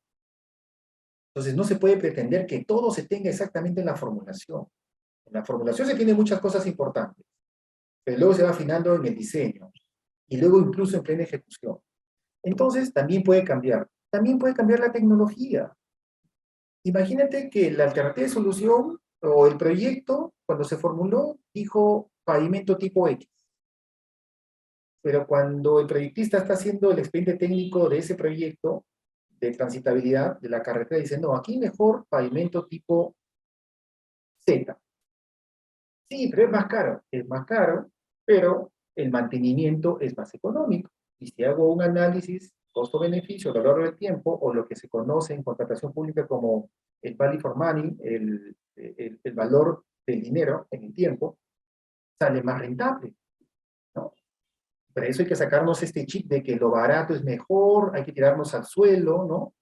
[SPEAKER 2] Entonces no se puede pretender que todo se tenga exactamente en la formulación. En la formulación se tienen muchas cosas importantes, pero luego se va afinando en el diseño, y luego incluso en plena ejecución. Entonces también puede cambiar. También puede cambiar la tecnología. Imagínate que la alternativa de solución o el proyecto, cuando se formuló, dijo pavimento tipo X. Pero cuando el proyectista está haciendo el expediente técnico de ese proyecto, de transitabilidad de la carretera, dice, no, aquí mejor pavimento tipo Z. Sí, pero es más caro, pero el mantenimiento es más económico. Y si hago un análisis costo-beneficio a lo largo del tiempo, o lo que se conoce en contratación pública como el value for money, el valor del dinero en el tiempo, sale más rentable, ¿no? Para eso hay que sacarnos este chip de que lo barato es mejor, hay que tirarnos al suelo, ¿no?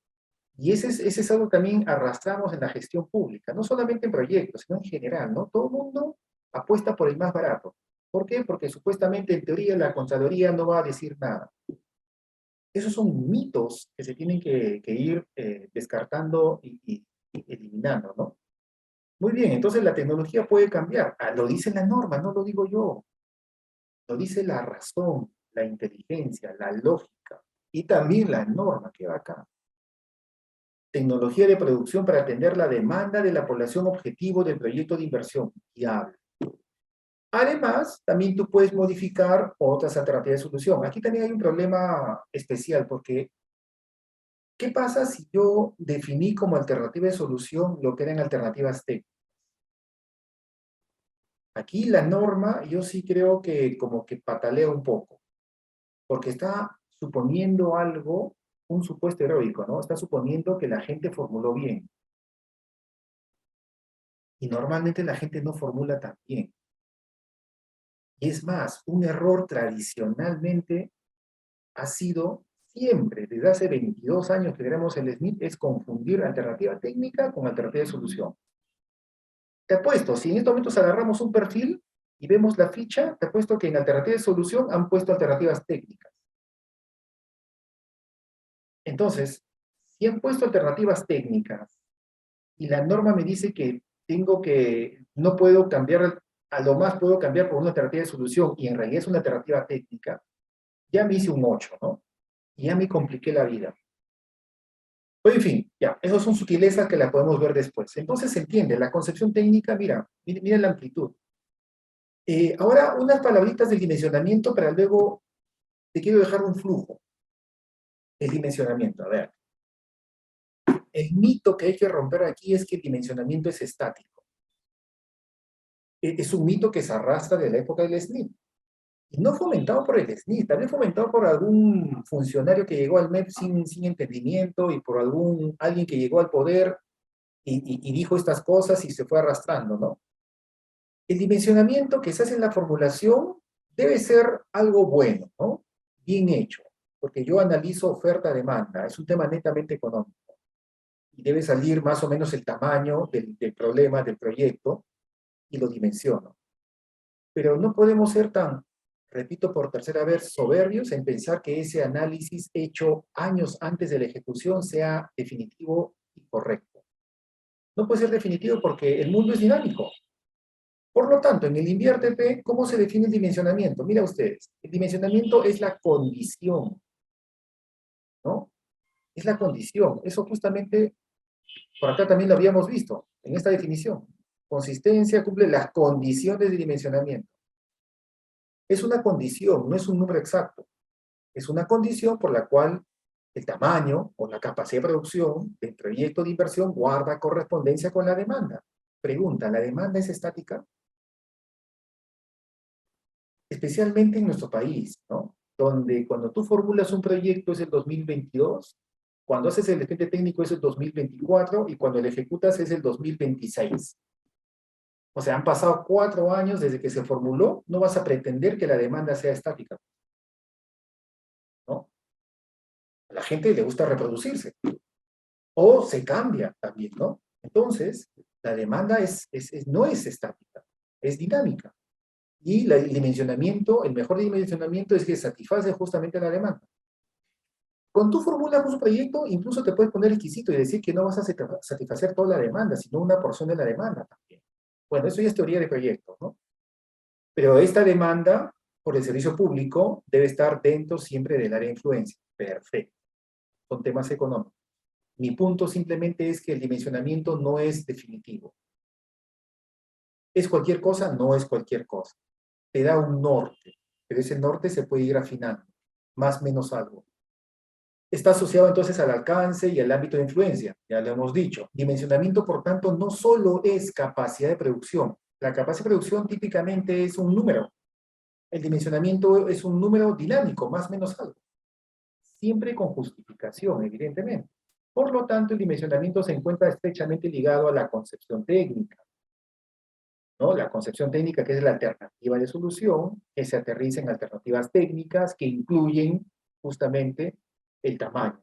[SPEAKER 2] Y ese es algo que también arrastramos en la gestión pública, no solamente en proyectos, sino en general, ¿no? Todo el mundo apuesta por el más barato. ¿Por qué? Porque supuestamente en teoría la Contraloría no va a decir nada. Esos son mitos que se tienen que ir descartando y eliminando, ¿no? Muy bien, entonces la tecnología puede cambiar. Ah, lo dice la norma, no lo digo yo. Lo dice la razón, la inteligencia, la lógica y también la norma que va acá. Tecnología de producción para atender la demanda de la población objetivo del proyecto de inversión viable. Además, también tú puedes modificar otras alternativas de solución. Aquí también hay un problema especial, porque ¿qué pasa si yo definí como alternativa de solución lo que eran alternativas técnicas? Aquí la norma, yo sí creo que como que patalea un poco, porque está suponiendo algo, un supuesto heroico, ¿no? Está suponiendo que la gente formuló bien. Y normalmente la gente no formula tan bien. Y es más, un error tradicionalmente ha sido siempre, desde hace 22 años que tenemos el SNIP, es confundir alternativa técnica con alternativa de solución. Te apuesto, si en estos momentos agarramos un perfil y vemos la ficha, te apuesto que en alternativa de solución han puesto alternativas técnicas. Entonces, si han puesto alternativas técnicas y la norma me dice que no puedo cambiar, a lo más puedo cambiar por una alternativa de solución y en realidad es una alternativa técnica, ya me hice un 8, ¿no? Y ya me compliqué la vida. Pero en fin, ya, esas son sutilezas que las podemos ver después. Entonces se entiende, la concepción técnica, mira la amplitud. Ahora, unas palabritas del dimensionamiento para luego, te quiero dejar un flujo. El dimensionamiento, a ver. El mito que hay que romper aquí es que el dimensionamiento es estático. Es un mito que se arrastra de la época del SNIP. Y no fomentado por el SNIP, también fomentado por algún funcionario que llegó al MEP sin entendimiento y por alguien que llegó al poder y dijo estas cosas y se fue arrastrando, ¿no? El dimensionamiento que se hace en la formulación debe ser algo bueno, ¿no? Bien hecho, porque yo analizo oferta-demanda, es un tema netamente económico. Y debe salir más o menos el tamaño del problema, del proyecto, y lo dimensiono. Pero no podemos ser tan, repito por tercera vez, soberbios en pensar que ese análisis hecho años antes de la ejecución sea definitivo y correcto. No puede ser definitivo porque el mundo es dinámico. Por lo tanto, en el INVIERTE, ¿cómo se define el dimensionamiento? Mira ustedes, el dimensionamiento es la condición, ¿no? Es la condición. Eso justamente, por acá también lo habíamos visto, en esta definición. Consistencia cumple las condiciones de dimensionamiento. Es una condición, no es un número exacto. Es una condición por la cual el tamaño o la capacidad de producción del proyecto de inversión guarda correspondencia con la demanda. Pregunta, ¿la demanda es estática? Especialmente en nuestro país, ¿no? Donde cuando tú formulas un proyecto es el 2022, cuando haces el expediente técnico es el 2024 y cuando lo ejecutas es el 2026. O sea, han pasado 4 años desde que se formuló, no vas a pretender que la demanda sea estática, ¿no? A la gente le gusta reproducirse, o se cambia también, ¿no? Entonces, la demanda no es estática, es dinámica. Y el dimensionamiento, el mejor dimensionamiento es que satisface justamente la demanda. Cuando tú formulas un proyecto, incluso te puedes poner exquisito y decir que no vas a satisfacer toda la demanda, sino una porción de la demanda también. Bueno, eso ya es teoría de proyectos, ¿no? Pero esta demanda por el servicio público debe estar dentro siempre del área de influencia. Perfecto. Son temas económicos. Mi punto simplemente es que el dimensionamiento no es definitivo. ¿Es cualquier cosa? No es cualquier cosa. Te da un norte, pero ese norte se puede ir afinando, más o menos algo. Está asociado entonces al alcance y al ámbito de influencia, ya lo hemos dicho. Dimensionamiento, por tanto, no solo es capacidad de producción. La capacidad de producción típicamente es un número. El dimensionamiento es un número dinámico, más o menos algo. Siempre con justificación, evidentemente. Por lo tanto, el dimensionamiento se encuentra estrechamente ligado a la concepción técnica, ¿no? La concepción técnica, que es la alternativa de solución, que se aterriza en alternativas técnicas que incluyen justamente el tamaño.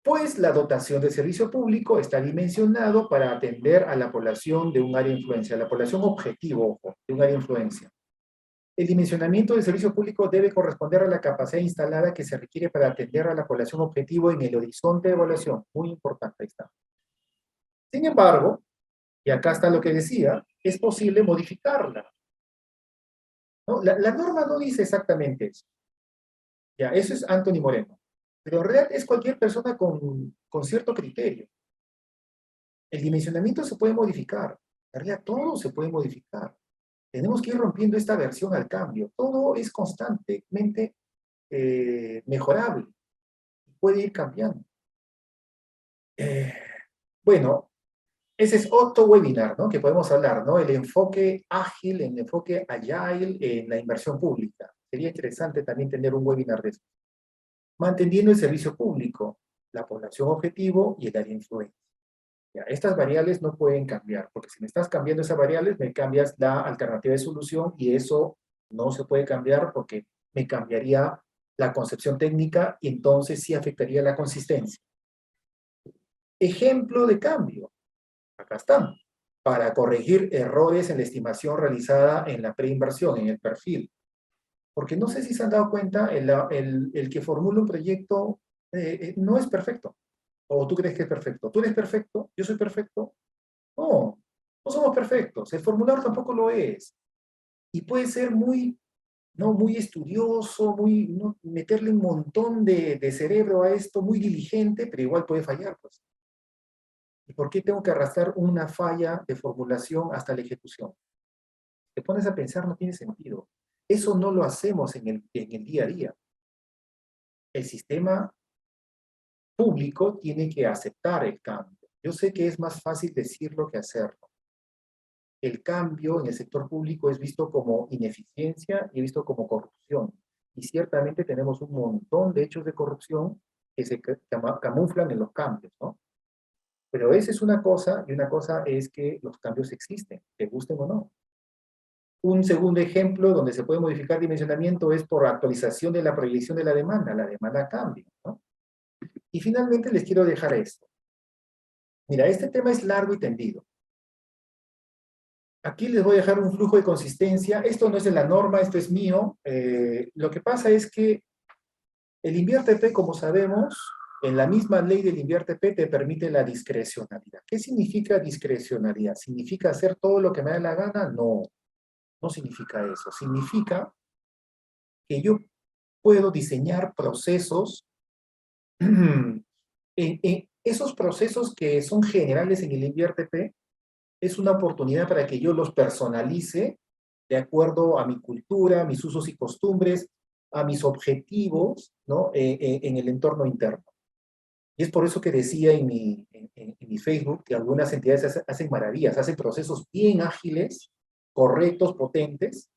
[SPEAKER 2] Pues la dotación de servicio público está dimensionado para atender a la población de un área de influencia, la población objetivo, ojo, de un área de influencia. El dimensionamiento del servicio público debe corresponder a la capacidad instalada que se requiere para atender a la población objetivo en el horizonte de evaluación. Muy importante, ahí está. Sin embargo, y acá está lo que decía, es posible modificarla, ¿no? La norma no dice exactamente eso. Ya, eso es Anthony Moreno. Pero en realidad es cualquier persona con cierto criterio. El dimensionamiento se puede modificar. En realidad todo se puede modificar. Tenemos que ir rompiendo esta versión al cambio. Todo es constantemente mejorable. Puede ir cambiando. Bueno, ese es otro webinar, ¿no? Que podemos hablar, ¿no? El enfoque ágil, el enfoque agile en la inversión pública. Sería interesante también tener un webinar de eso. Manteniendo el servicio público, la población objetivo y el área de influencia. Ya, estas variables no pueden cambiar, porque si me estás cambiando esas variables, me cambias la alternativa de solución y eso no se puede cambiar porque me cambiaría la concepción técnica y entonces sí afectaría la consistencia. Ejemplo de cambio. Acá están. Para corregir errores en la estimación realizada en la preinversión, en el perfil. Porque no sé si se han dado cuenta, el que formula un proyecto no es perfecto. ¿O tú crees que es perfecto? ¿Tú eres perfecto? ¿Yo soy perfecto? No, no somos perfectos. El formulador tampoco lo es. Y puede ser muy, ¿no? Muy estudioso, ¿no? Meterle un montón de cerebro a esto, muy diligente, pero igual puede fallar, pues. ¿Y por qué tengo que arrastrar una falla de formulación hasta la ejecución? Te pones a pensar, no tiene sentido. Eso no lo hacemos en el día a día. El sistema público tiene que aceptar el cambio. Yo sé que es más fácil decirlo que hacerlo. El cambio en el sector público es visto como ineficiencia y visto como corrupción. Y ciertamente tenemos un montón de hechos de corrupción que se camuflan en los cambios, ¿no? Pero esa es una cosa, y una cosa es que los cambios existen, te gusten o no. Un segundo ejemplo donde se puede modificar dimensionamiento es por actualización de la proyección de la demanda cambia, ¿no? Y finalmente les quiero dejar esto. Mira, este tema es largo y tendido. Aquí les voy a dejar un flujo de consistencia. Esto no es de la norma, esto es mío. Lo que pasa es que el INVIERTE-P, como sabemos, en la misma ley del INVIERTE-P te permite la discrecionalidad. ¿Qué significa discrecionalidad? ¿Significa hacer todo lo que me da la gana? No, no significa eso. Significa que yo puedo diseñar procesos, esos procesos que son generales en el INVIERTE-P, es una oportunidad para que yo los personalice de acuerdo a mi cultura, a mis usos y costumbres, a mis objetivos, ¿no? En el entorno interno. Y es por eso que decía en mi Facebook que algunas entidades hacen maravillas, hacen procesos bien ágiles, correctos, potentes,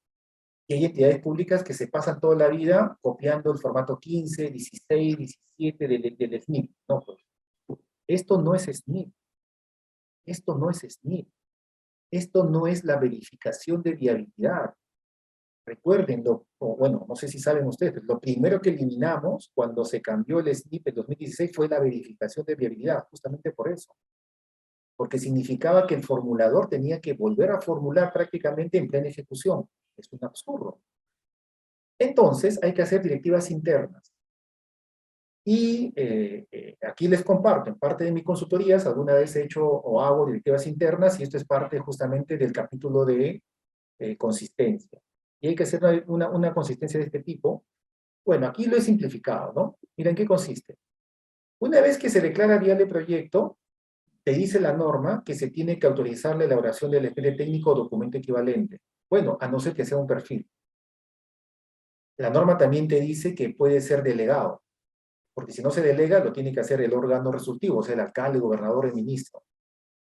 [SPEAKER 2] y hay entidades públicas que se pasan toda la vida copiando el formato 15, 16, 17 del SNP. No, pues, esto no es SNP. Esto no es SNP. Esto no es la verificación de viabilidad. Recuerden, o bueno, no sé si saben ustedes, lo primero que eliminamos cuando se cambió el SNP en 2016 fue la verificación de viabilidad, justamente por eso. Porque significaba que el formulador tenía que volver a formular prácticamente en plena ejecución. Es un absurdo. Entonces, hay que hacer directivas internas. Y aquí les comparto, en parte de mis consultorías, alguna vez he hecho o hago directivas internas, y esto es parte justamente del capítulo de consistencia. Y hay que hacer una consistencia de este tipo. Bueno, aquí lo he simplificado, ¿no? Miren, ¿qué consiste? Una vez que se declara viable proyecto, te dice la norma que se tiene que autorizar la elaboración del expediente técnico o documento equivalente. Bueno, a no ser que sea un perfil. La norma también te dice que puede ser delegado, porque si no se delega, lo tiene que hacer el órgano resolutivo, o sea, el alcalde, el gobernador, el ministro.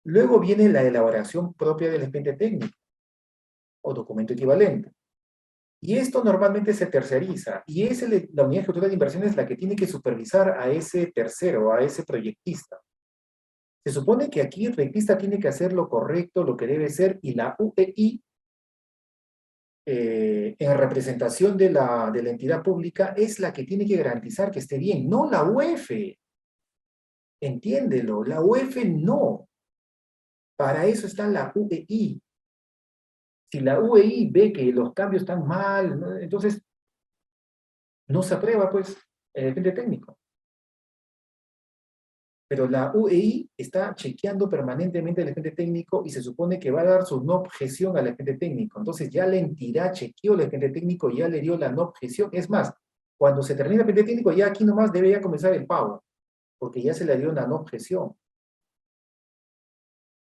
[SPEAKER 2] Luego viene la elaboración propia del expediente técnico o documento equivalente. Y esto normalmente se terceriza, y es la unidad ejecutiva de inversiones la que tiene que supervisar a ese tercero, a ese proyectista. Se supone que aquí el proyectista tiene que hacer lo correcto, lo que debe ser, y la UEI, en representación de la entidad pública, es la que tiene que garantizar que esté bien, no la UEF. Entiéndelo, la UEF no. Para eso está la UEI. Si la UEI ve que los cambios están mal, ¿no? Entonces no se aprueba, pues, el expediente técnico. Pero la UEI está chequeando permanentemente el expediente técnico y se supone que va a dar su no objeción al expediente técnico. Entonces ya la entidad chequeó el expediente técnico, ya le dio la no objeción. Es más, cuando se termina el expediente técnico, ya aquí nomás debe ya comenzar el pago, porque ya se le dio una no objeción.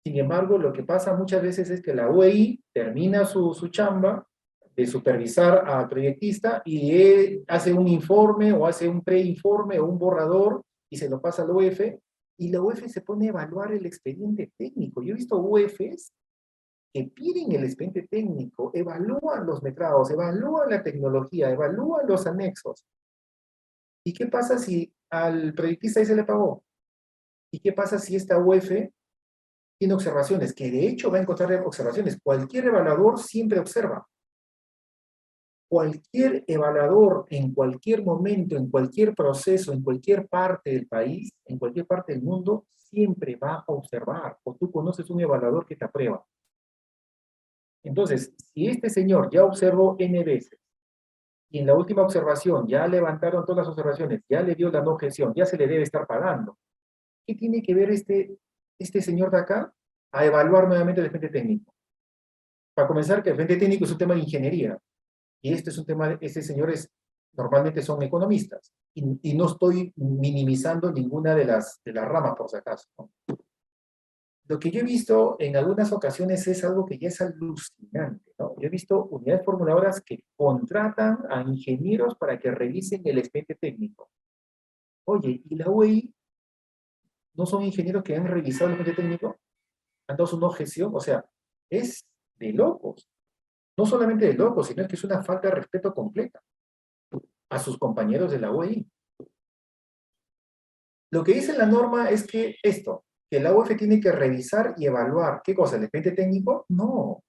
[SPEAKER 2] Sin embargo, lo que pasa muchas veces es que la UEI termina su chamba de supervisar al proyectista y él hace un informe o hace un preinforme o un borrador y se lo pasa a la UEF, y la UEF se pone a evaluar el expediente técnico. Yo he visto UEFs que piden el expediente técnico, evalúan los metrados, evalúan la tecnología, evalúan los anexos. ¿Y qué pasa si al proyectista ahí se le pagó? ¿Y qué pasa si esta UEF tiene observaciones? Que de hecho va a encontrar observaciones. Cualquier evaluador siempre observa. Cualquier evaluador en cualquier momento, en cualquier proceso, en cualquier parte del país, en cualquier parte del mundo, siempre va a observar. O tú conoces un evaluador que te aprueba. Entonces, si este señor ya observó N veces, y en la última observación ya levantaron todas las observaciones, ya le dio la no objeción, ya se le debe estar pagando, ¿qué tiene que ver este señor de acá a evaluar nuevamente el expediente técnico? Para comenzar, que el expediente técnico es un tema de ingeniería. Y este es un tema, este señores normalmente son economistas, y no estoy minimizando ninguna de las ramas, por si acaso, ¿no? Lo que yo he visto en algunas ocasiones es algo que ya es alucinante, ¿no? Yo he visto unidades formuladoras que contratan a ingenieros para que revisen el expediente técnico. Oye, ¿y la UEI no son ingenieros que han revisado el expediente técnico? ¿Han dado su no objeción? O sea, es de locos. No solamente de locos, sino que es una falta de respeto completa a sus compañeros de la UEI. Lo que dice la norma es que que la UEF tiene que revisar y evaluar, ¿qué cosa? ¿El expediente técnico? No,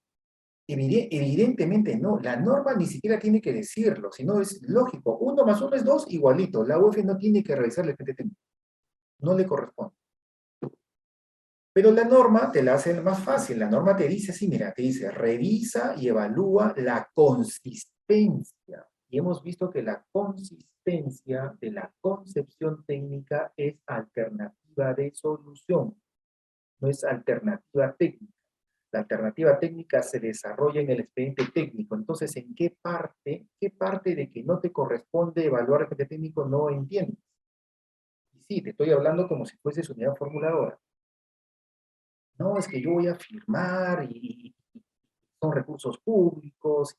[SPEAKER 2] evidentemente no. La norma ni siquiera tiene que decirlo, sino es lógico. 1 más 1 es 2, igualito. La UEF no tiene que revisar el expediente técnico. No le corresponde. Pero la norma te la hace más fácil. La norma te dice así, mira, te dice, revisa y evalúa la consistencia. Y hemos visto que la consistencia de la concepción técnica es alternativa de solución, no es alternativa técnica. La alternativa técnica se desarrolla en el expediente técnico. Entonces, ¿en qué parte de que no te corresponde evaluar el expediente técnico no entiendes? Y sí, te estoy hablando como si fueses unidad formuladora. No, es que yo voy a firmar y son recursos públicos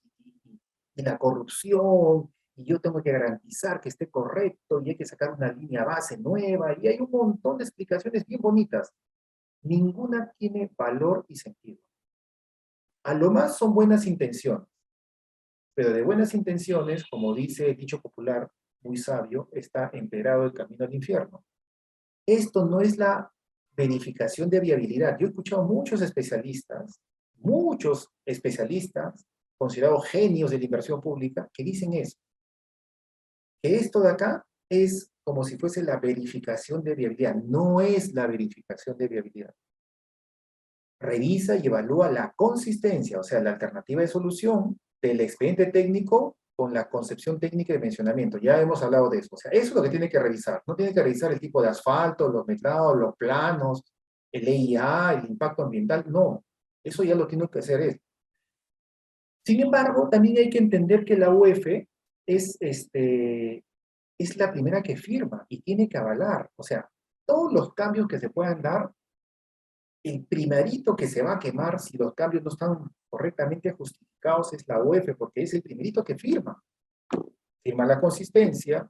[SPEAKER 2] y la corrupción y yo tengo que garantizar que esté correcto y hay que sacar una línea base nueva y hay un montón de explicaciones bien bonitas. Ninguna tiene valor y sentido. A lo más son buenas intenciones, pero de buenas intenciones, como dice el dicho popular muy sabio, está empedrado el camino al infierno. Esto no es la verificación de viabilidad. Yo he escuchado muchos especialistas, considerados genios de la inversión pública, que dicen eso, que esto de acá es como si fuese la verificación de viabilidad. No es la verificación de viabilidad. Revisa y evalúa la consistencia, o sea, la alternativa de solución del expediente técnico con la concepción técnica de dimensionamiento. Ya hemos hablado de eso. O sea, eso es lo que tiene que revisar. No tiene que revisar el tipo de asfalto, los metrados, los planos, el EIA, el impacto ambiental. No, eso ya lo tiene que hacer él. Sin embargo, también hay que entender que la UF es la primera que firma y tiene que avalar. O sea, todos los cambios que se puedan dar, el primerito que se va a quemar si los cambios no están correctamente justificados es la UF, porque es el primerito que firma. Firma la consistencia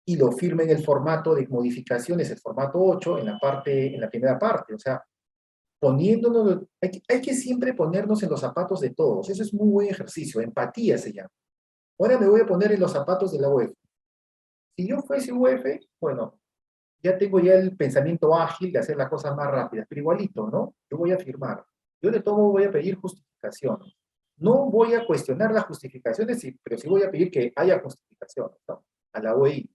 [SPEAKER 2] y lo firma en el formato de modificaciones, el formato 8, en la primera parte. O sea, poniéndonos, hay que siempre ponernos en los zapatos de todos. Eso es muy buen ejercicio, empatía se llama. Ahora me voy a poner en los zapatos de la UF. Si yo fuese UF, bueno, ya tengo ya el pensamiento ágil de hacer las cosas más rápidas, pero igualito, ¿no? Yo voy a firmar. Yo de todo voy a pedir justificaciones. No voy a cuestionar las justificaciones, pero sí voy a pedir que haya justificaciones, ¿no? A la OEI.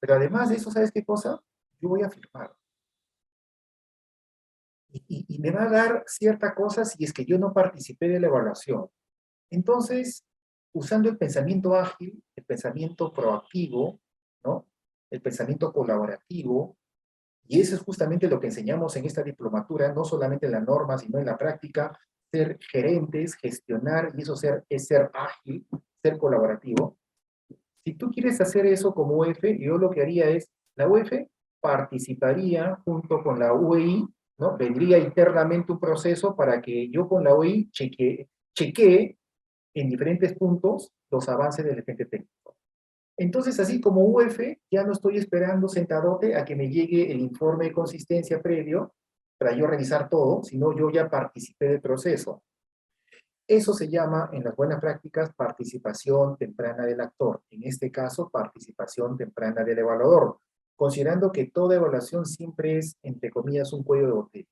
[SPEAKER 2] Pero además de eso, ¿sabes qué cosa? Yo voy a firmar. Y me va a dar cierta cosa si es que yo no participé de la evaluación. Entonces, usando el pensamiento ágil, el pensamiento proactivo, ¿no? El pensamiento colaborativo, y eso es justamente lo que enseñamos en esta diplomatura, no solamente en la norma, sino en la práctica, ser gerentes, gestionar, y eso es ser ágil, ser colaborativo. Si tú quieres hacer eso como UF, yo lo que haría es, la UF participaría junto con la UEI, ¿no? Vendría internamente un proceso para que yo con la UEI chequee en diferentes puntos los avances del frente técnico. Entonces, así como UF, ya no estoy esperando sentadote a que me llegue el informe de consistencia previo para yo revisar todo, sino yo ya participé del proceso. Eso se llama, en las buenas prácticas, participación temprana del actor. En este caso, participación temprana del evaluador, considerando que toda evaluación siempre es, entre comillas, un cuello de botella.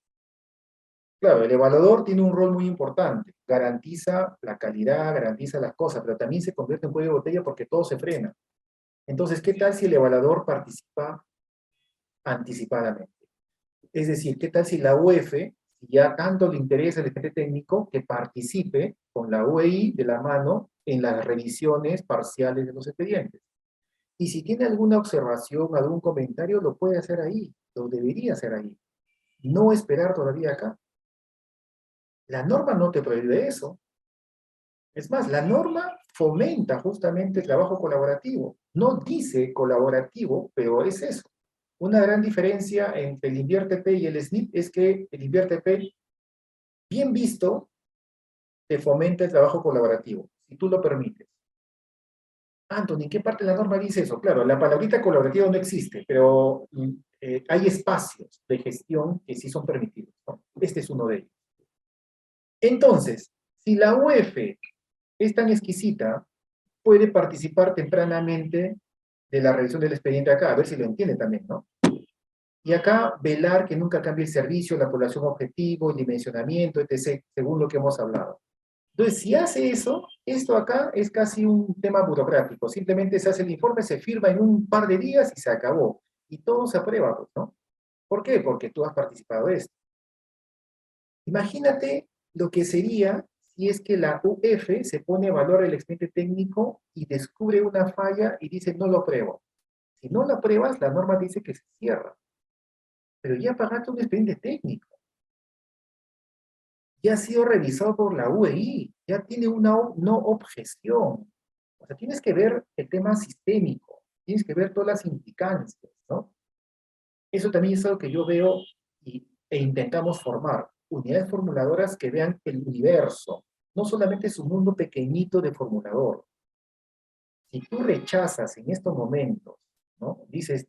[SPEAKER 2] Claro, el evaluador tiene un rol muy importante, garantiza la calidad, garantiza las cosas, pero también se convierte en cuello de botella porque todo se frena. Entonces, ¿qué tal si el evaluador participa anticipadamente? Es decir, ¿qué tal si la UF, ya tanto le interesa el eje técnico, que participe con la UEI de la mano en las revisiones parciales de los expedientes? Y si tiene alguna observación, algún comentario, lo puede hacer ahí, lo debería hacer ahí. No esperar todavía acá. La norma no te prohíbe eso. Es más, la norma fomenta justamente el trabajo colaborativo. No dice colaborativo, pero es eso. Una gran diferencia entre el INVIERTE-P y el SNIP es que el INVIERTE-P, bien visto, te fomenta el trabajo colaborativo, si tú lo permites. Anthony, ¿en qué parte de la norma dice eso? Claro, la palabrita colaborativo no existe, pero hay espacios de gestión que sí son permitidos, ¿no? Este es uno de ellos. Entonces, si la UF es tan exquisita, puede participar tempranamente de la revisión del expediente acá, a ver si lo entiende también, ¿no? Y acá, velar que nunca cambie el servicio, la población objetivo, el dimensionamiento, etc., según lo que hemos hablado. Entonces, si hace eso, esto acá es casi un tema burocrático. Simplemente se hace el informe, se firma en un par de días y se acabó. Y todo se aprueba, pues, ¿no? ¿Por qué? Porque tú has participado de esto. Imagínate lo que sería si es que la UF se pone a valor el expediente técnico y descubre una falla y dice no lo apruebo. Si no lo apruebas, la norma dice que se cierra. Pero ya pagaste un expediente técnico. Ya ha sido revisado por la UEI. Ya tiene una no objeción. O sea, tienes que ver el tema sistémico. Tienes que ver todas las implicancias, ¿no? Eso también es algo que yo veo e intentamos formar. Unidades formuladoras que vean el universo, no solamente su mundo pequeñito de formulador. Si tú rechazas en estos momentos, ¿no? Dices,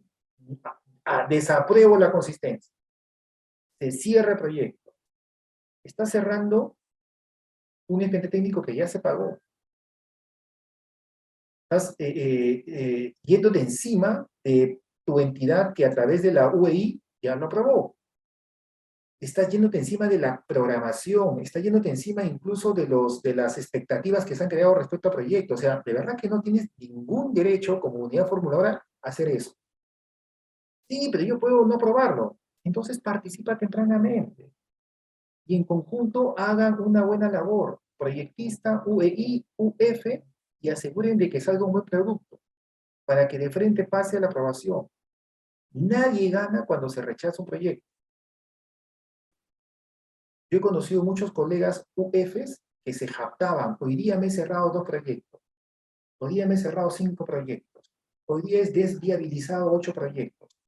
[SPEAKER 2] desapruebo la consistencia, se cierra el proyecto, estás cerrando un expediente técnico que ya se pagó. Estás yéndote encima de tu entidad que a través de la UEI ya lo aprobó. Estás yéndote encima de la programación, estás yéndote encima incluso de las expectativas que se han creado respecto al proyecto. O sea, de verdad que no tienes ningún derecho como unidad formuladora a hacer eso. Sí, pero yo puedo no aprobarlo. Entonces participa tempranamente. Y en conjunto hagan una buena labor. Proyectista, UEI, UF, y aseguren de que salga un buen producto, para que de frente pase a la aprobación. Nadie gana cuando se rechaza un proyecto. Yo he conocido muchos colegas UFs que se jactaban, hoy día me he cerrado 2 proyectos, hoy día me he cerrado 5 proyectos, hoy día he desviabilizado 8 proyectos.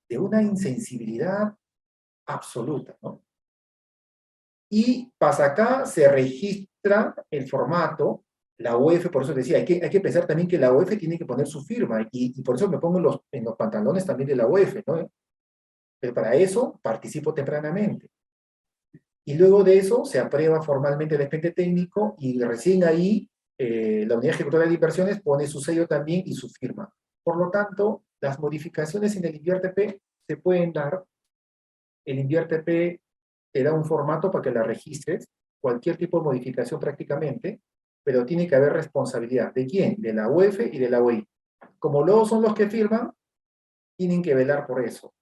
[SPEAKER 2] De una insensibilidad absoluta, ¿no? Y pasa acá, se registra el formato, la UEF, por eso decía, hay que pensar también que la UEF tiene que poner su firma, y por eso me pongo en los pantalones también de la UEF, ¿no? Pero para eso participo tempranamente. Y luego de eso se aprueba formalmente el expediente técnico y recién ahí la unidad ejecutora de inversiones pone su sello también y su firma. Por lo tanto, las modificaciones en el INVIERTP se pueden dar. El INVIERTP te da un formato para que la registres, cualquier tipo de modificación prácticamente, pero tiene que haber responsabilidad. ¿De quién? De la UEF y de la UEI. Como luego son los que firman, tienen que velar por eso.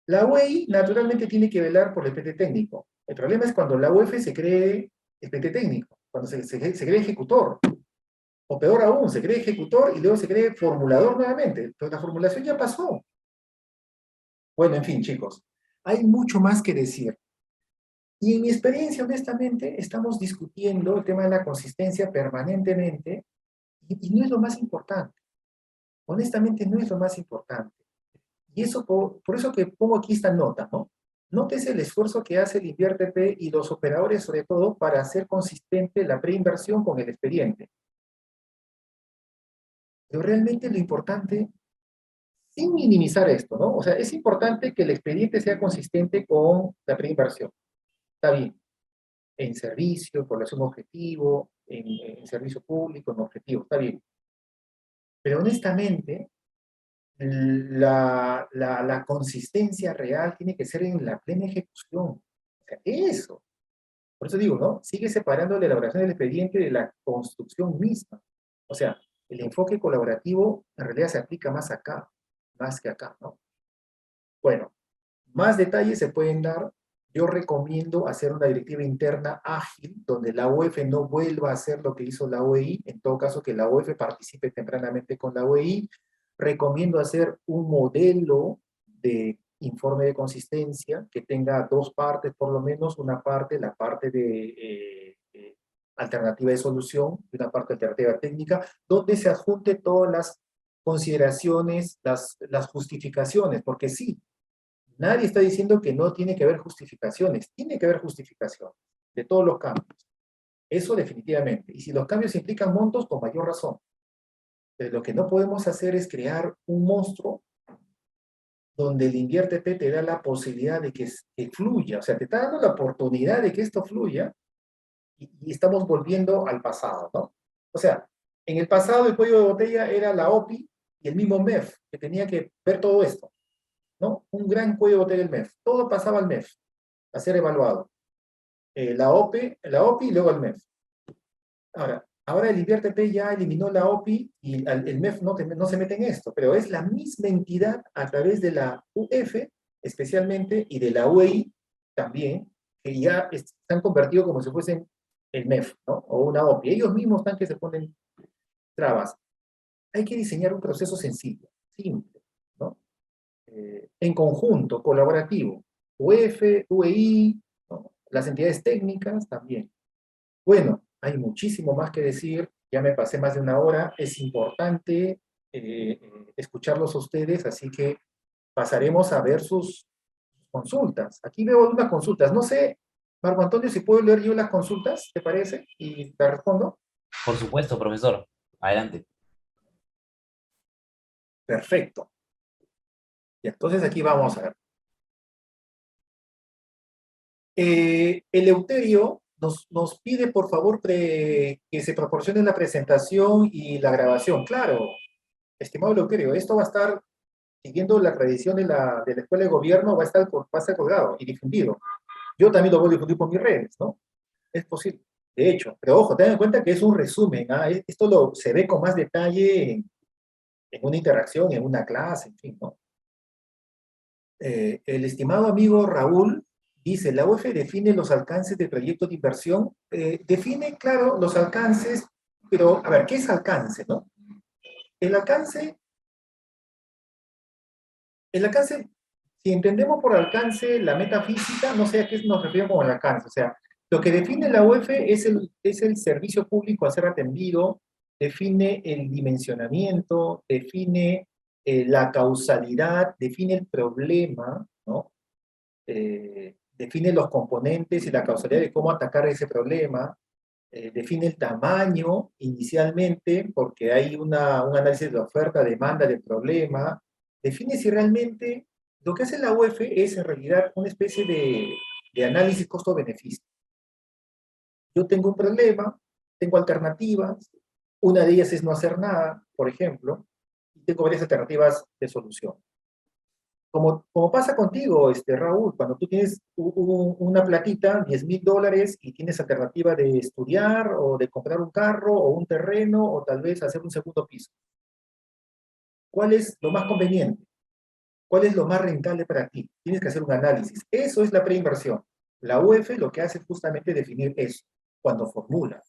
[SPEAKER 2] La UEI naturalmente tiene que velar por el expediente técnico. El problema es cuando la UEF se cree expediente técnico, cuando se cree ejecutor. O peor aún, se cree ejecutor y luego se cree formulador nuevamente. Pero la formulación ya pasó. Bueno, en fin, chicos, hay mucho más que decir. Y en mi experiencia, honestamente, estamos discutiendo el tema de la consistencia permanentemente y no es lo más importante. Honestamente, no es lo más importante. Y eso por eso que pongo aquí esta nota, ¿no? Nótese el esfuerzo que hace el INVIERTP y los operadores, sobre todo, para hacer consistente la preinversión con el expediente. Pero realmente lo importante, sin minimizar esto, ¿no? O sea, es importante que el expediente sea consistente con la preinversión. Está bien. En servicio, población objetivo, en servicio público, en objetivo, está bien. Pero honestamente, la consistencia real tiene que ser en la plena ejecución. O sea, eso. Por eso digo, ¿no? Sigue separando la elaboración del expediente de la construcción misma. O sea, el enfoque colaborativo en realidad se aplica más acá, más que acá, ¿no? Bueno, más detalles se pueden dar. Yo recomiendo hacer una directiva interna ágil, donde la UEF no vuelva a hacer lo que hizo la OEI, en todo caso que la UEF participe tempranamente con la OEI. Recomiendo hacer un modelo de informe de consistencia que tenga 2 partes por lo menos, una parte, la parte de alternativa de solución, y una parte alternativa técnica, donde se adjunte todas las consideraciones, las justificaciones, porque sí, nadie está diciendo que no tiene que haber justificaciones, tiene que haber justificación de todos los cambios. Eso definitivamente. Y si los cambios implican montos, con mayor razón. Pero lo que no podemos hacer es crear un monstruo donde el INVIERTP te da la posibilidad de que fluya. O sea, te está dando la oportunidad de que esto fluya y estamos volviendo al pasado, ¿no? O sea, en el pasado el cuello de botella era la OPI y el mismo MEF, que tenía que ver todo esto, ¿no? Un gran cuello de botella del MEF. Todo pasaba al MEF a ser evaluado. La OPI y luego el MEF. Ahora, Ahora el InviérteP ya eliminó la OPI y el MEF no se mete en esto, pero es la misma entidad a través de la UF, especialmente, y de la UEI también, que ya se han convertido como si fuesen el MEF, ¿no? O una OPI. Ellos mismos están que se ponen trabas. Hay que diseñar un proceso sencillo, simple, ¿no? En conjunto, colaborativo. UF, UEI, ¿no? Las entidades técnicas también. Bueno, hay muchísimo más que decir, ya me pasé más de una hora, es importante escucharlos a ustedes, así que pasaremos a ver sus consultas. Aquí veo unas consultas, no sé, Marco Antonio, si puedo leer yo las consultas, ¿te parece? Y te respondo.
[SPEAKER 1] Por supuesto, profesor. Adelante.
[SPEAKER 2] Perfecto. Y entonces aquí vamos a ver. Eleuterio nos pide, por favor, que se proporcione la presentación y la grabación. Claro, estimado Eleuterio, esto va a estar siguiendo la tradición de la Escuela de Gobierno, va a estar colgado y difundido. Yo también lo voy a difundir por mis redes, ¿no? Es posible. De hecho, pero ojo, ten en cuenta que es un resumen, ¿ah? Esto se ve con más detalle en una interacción, en una clase, en fin, ¿no? El estimado amigo Raúl dice, la UEF define los alcances del proyecto de inversión. Define, claro, los alcances, pero, a ver, ¿qué es alcance, no? El alcance, el alcance, si entendemos por alcance la metafísica, no sé a qué nos referimos con el alcance. O sea, lo que define la UEF es el servicio público a ser atendido, define el dimensionamiento, define la causalidad, define el problema, ¿no? Define los componentes y la causalidad de cómo atacar ese problema, define el tamaño inicialmente, porque hay un análisis de oferta, demanda del problema, define si realmente lo que hace la UEF es en realidad una especie de análisis costo-beneficio. Yo tengo un problema, tengo alternativas, una de ellas es no hacer nada, por ejemplo, y tengo varias alternativas de solución. Como pasa contigo, Raúl, cuando tú tienes una platita, $10,000, y tienes alternativa de estudiar, o de comprar un carro, o un terreno, o tal vez hacer un segundo piso. ¿Cuál es lo más conveniente? ¿Cuál es lo más rentable para ti? Tienes que hacer un análisis. Eso es la preinversión. La UEF lo que hace es justamente definir eso, cuando formula,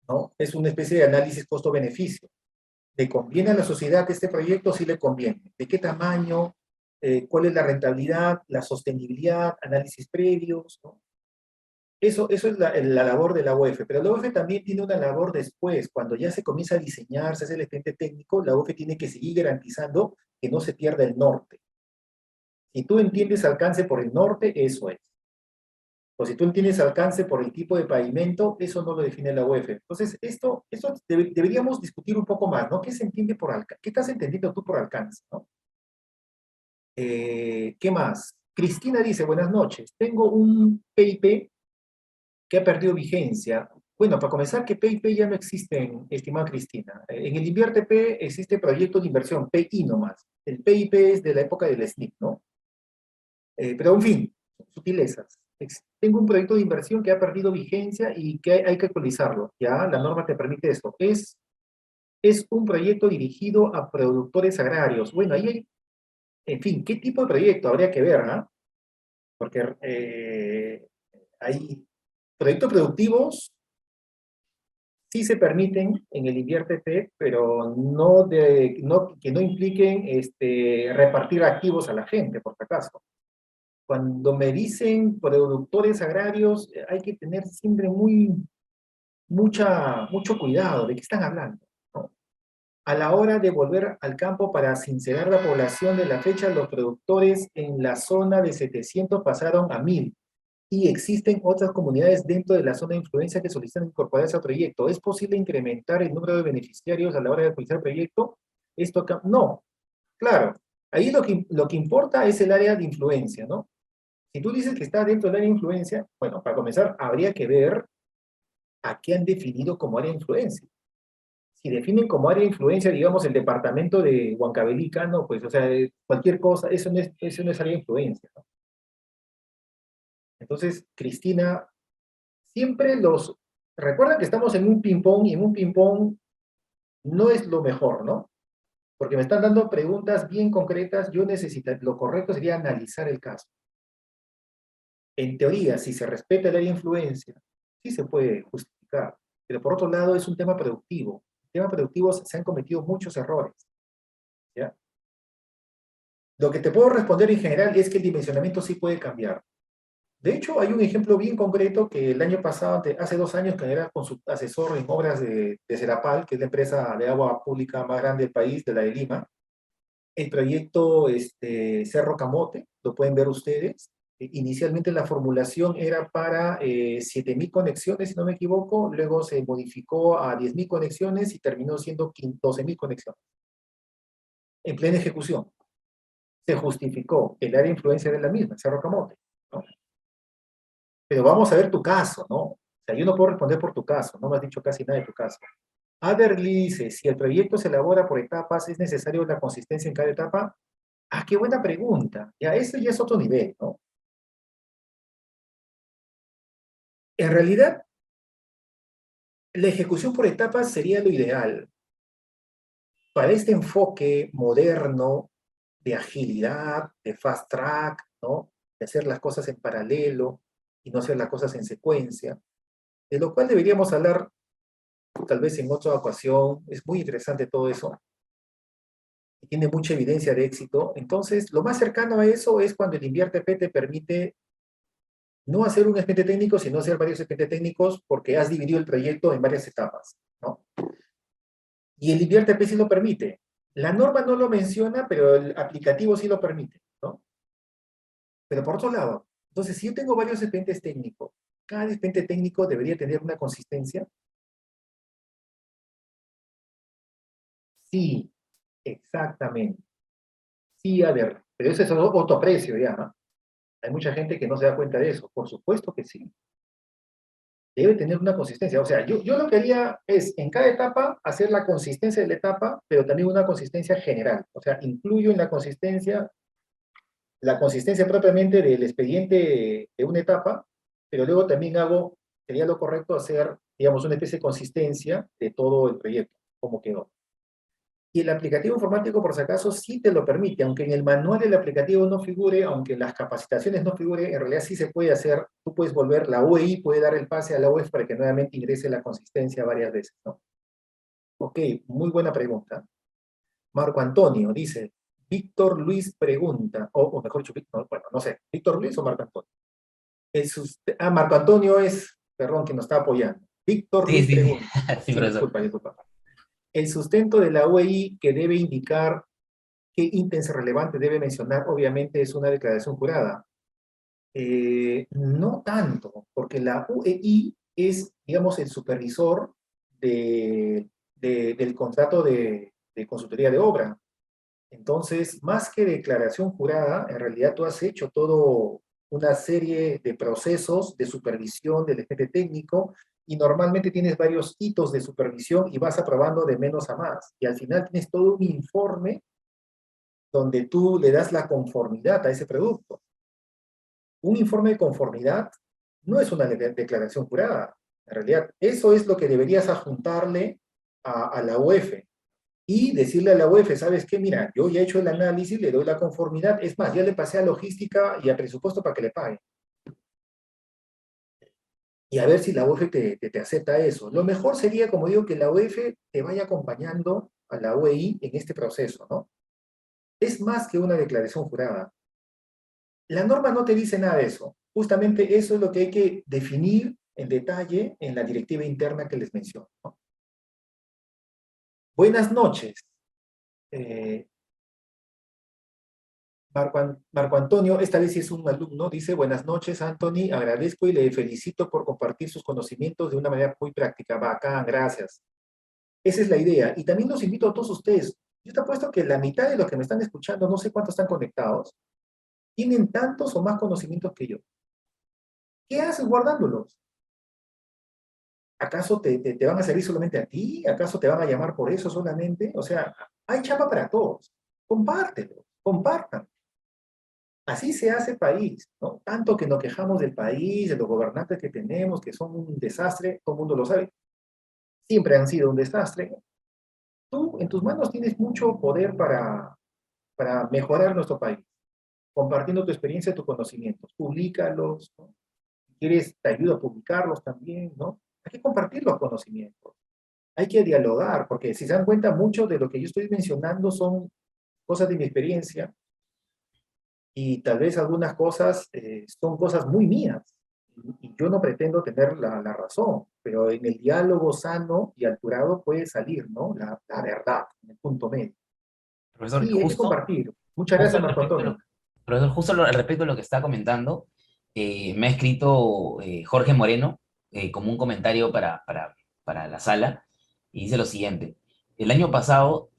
[SPEAKER 2] ¿no? Es una especie de análisis costo-beneficio. ¿Le conviene a la sociedad este proyecto? Sí le conviene. ¿De qué tamaño? ¿Cuál es la rentabilidad? ¿La sostenibilidad? ¿Análisis previos? ¿No? Eso es la labor de la UEF, pero la UEF también tiene una labor después, cuando ya se comienza a diseñar, se hace el expediente técnico, la UEF tiene que seguir garantizando que no se pierda el norte. Si tú entiendes alcance por el norte, eso es. O si tú entiendes alcance por el tipo de pavimento, eso no lo define la UEF. Entonces, esto deberíamos discutir un poco más, ¿no? ¿Qué se entiende por alcance? ¿Qué estás entendiendo tú por alcance, ¿no? ¿Qué más? Cristina dice, buenas noches, tengo un PIP que ha perdido vigencia. Bueno, para comenzar, que PIP ya no existen, estimada Cristina. En el InviérteP existe proyecto de inversión, PI nomás. El PIP es de la época del SNIP, ¿no? Pero en fin, sutilezas. Tengo un proyecto de inversión que ha perdido vigencia y que hay que actualizarlo. Ya, la norma te permite eso. Es un proyecto dirigido a productores agrarios. Bueno, ahí hay, en fin, ¿qué tipo de proyecto? Habría que ver, ¿no? Porque hay proyectos productivos, sí se permiten en el InviérteP, pero que no impliquen repartir activos a la gente, por si acaso. Cuando me dicen productores agrarios, hay que tener siempre mucho cuidado de qué están hablando, ¿no? A la hora de volver al campo para sincerar la población de la fecha, los productores en la zona de 700 pasaron a 1,000. Y existen otras comunidades dentro de la zona de influencia que solicitan incorporarse al proyecto. ¿Es posible incrementar el número de beneficiarios a la hora de actualizar el proyecto? No, claro. Ahí lo que importa es el área de influencia, ¿no? Si tú dices que está dentro del área de influencia, bueno, para comenzar, habría que ver a qué han definido como área de influencia. Si definen como área de influencia, digamos, el departamento de Huancavelica, no, pues, o sea, cualquier cosa, eso no es área de influencia, ¿no? Entonces, Cristina, siempre Recuerda que estamos en un ping-pong y en un ping-pong no es lo mejor, ¿no? Porque me están dando preguntas bien concretas, yo necesito, lo correcto sería analizar el caso. En teoría, si se respeta el área de influencia, sí se puede justificar, pero por otro lado es un tema productivo. En tema productivo se han cometido muchos errores, ¿ya? Lo que te puedo responder en general es que el dimensionamiento sí puede cambiar. De hecho, hay un ejemplo bien concreto que el año pasado, hace 2 años, que era asesor en obras de Serapal, que es la empresa de agua pública más grande del país, de la de Lima. El proyecto Cerro Camote, lo pueden ver ustedes. Inicialmente la formulación era para 7.000 conexiones, si no me equivoco, luego se modificó a 10.000 conexiones y terminó siendo 12.000 conexiones. En plena ejecución. Se justificó el área de influencia de la misma, Cerro Camote, ¿no? Pero vamos a ver tu caso, ¿no? O sea, yo no puedo responder por tu caso, no me has dicho casi nada de tu caso. Adderley dice, si el proyecto se elabora por etapas, ¿es necesario la consistencia en cada etapa? Ah, qué buena pregunta. Ya, eso ya es otro nivel, ¿no? En realidad, la ejecución por etapas sería lo ideal. Para este enfoque moderno de agilidad, de fast track, ¿no? De hacer las cosas en paralelo y no hacer las cosas en secuencia, de lo cual deberíamos hablar tal vez en otra ocasión. Es muy interesante todo eso y tiene mucha evidencia de éxito. Entonces, lo más cercano a eso es cuando el Invierte-P te permite no hacer un expediente técnico, sino hacer varios expedientes técnicos porque has dividido el proyecto en varias etapas, ¿no? Y el Invierte-P sí lo permite. La norma no lo menciona, pero el aplicativo sí lo permite, ¿no? Pero por otro lado, entonces, si yo tengo varios expedientes técnicos, cada expediente técnico debería tener una consistencia. Sí, exactamente. Sí, a ver, pero ese es otro precio ya, ¿no? Hay mucha gente que no se da cuenta de eso. Por supuesto que sí. Debe tener una consistencia. O sea, yo lo que haría es, en cada etapa, hacer la consistencia de la etapa, pero también una consistencia general. O sea, incluyo en la consistencia propiamente del expediente de una etapa, pero luego también hago, sería lo correcto hacer, digamos, una especie de consistencia de todo el proyecto, como quedó. Y el aplicativo informático, por si acaso, sí te lo permite, aunque en el manual del aplicativo no figure, aunque en las capacitaciones no figure, en realidad sí se puede hacer. Tú puedes volver, la UEI puede dar el pase a la UEF para que nuevamente ingrese la consistencia varias veces, ¿no? Ok, muy buena pregunta. Marco Antonio dice, Víctor Luis pregunta, o mejor dicho, no, bueno, no sé, ¿Víctor Luis o Marco Antonio? Marco Antonio es, perdón, que nos está apoyando. Víctor
[SPEAKER 1] Sí,
[SPEAKER 2] Luis
[SPEAKER 1] sí, sí,
[SPEAKER 2] pregunta,
[SPEAKER 1] sí,
[SPEAKER 2] sí,
[SPEAKER 1] profesor.
[SPEAKER 2] disculpa, disculpa. El sustento de la UEI que debe indicar qué índice relevante debe mencionar, obviamente es una declaración jurada. No tanto, porque la UEI es, digamos, el supervisor del contrato de consultoría de obra. Entonces, más que declaración jurada, en realidad tú has hecho todo una serie de procesos de supervisión del expediente técnico y normalmente tienes varios hitos de supervisión y vas aprobando de menos a más. Y al final tienes todo un informe donde tú le das la conformidad a ese producto. Un informe de conformidad no es una declaración jurada. En realidad, eso es lo que deberías adjuntarle a la UEF y decirle a la UEF, ¿sabes qué? Mira, yo ya he hecho el análisis, le doy la conformidad, es más, ya le pasé a logística y a presupuesto para que le pague. Y a ver si la UEF te acepta eso. Lo mejor sería, como digo, que la UEF te vaya acompañando a la UEI en este proceso, ¿no? Es más que una declaración jurada. La norma no te dice nada de eso. Justamente eso es lo que hay que definir en detalle en la directiva interna que les menciono, ¿no? Buenas noches. Eh, Marco Antonio, esta vez sí es un alumno, dice, buenas noches, Anthony, agradezco y le felicito por compartir sus conocimientos de una manera muy práctica. Bacán, gracias. Esa es la idea. Y también los invito a todos ustedes. Yo te apuesto que la mitad de los que me están escuchando, no sé cuántos están conectados, tienen tantos o más conocimientos que yo. ¿Qué haces guardándolos? ¿Acaso te van a servir solamente a ti? ¿Acaso te van a llamar por eso solamente? O sea, hay chapa para todos. Compártelo, compartan. Así se hace país, ¿no? Tanto que nos quejamos del país, de los gobernantes que tenemos, que son un desastre, todo el mundo lo sabe, siempre han sido un desastre. Tú, en tus manos, tienes mucho poder para mejorar nuestro país, compartiendo tu experiencia, tus conocimientos. Publícalos, ¿no? Si quieres, te ayudo a publicarlos también, ¿no? Hay que compartir los conocimientos, hay que dialogar, porque si se dan cuenta, mucho de lo que yo estoy mencionando son cosas de mi experiencia, y tal vez algunas cosas son cosas muy mías, y yo no pretendo tener la razón, pero en el diálogo sano y alturado puede salir, ¿no? La verdad, en el punto medio.
[SPEAKER 1] Profesor,
[SPEAKER 2] Sí, hay que compartir. Muchas
[SPEAKER 1] justo
[SPEAKER 2] gracias,
[SPEAKER 1] al
[SPEAKER 2] Marco
[SPEAKER 1] respecto de
[SPEAKER 2] Antonio.
[SPEAKER 1] profesor, al respecto de lo que está comentando, me ha escrito Jorge Moreno como un comentario para la sala, y dice lo siguiente: el año pasado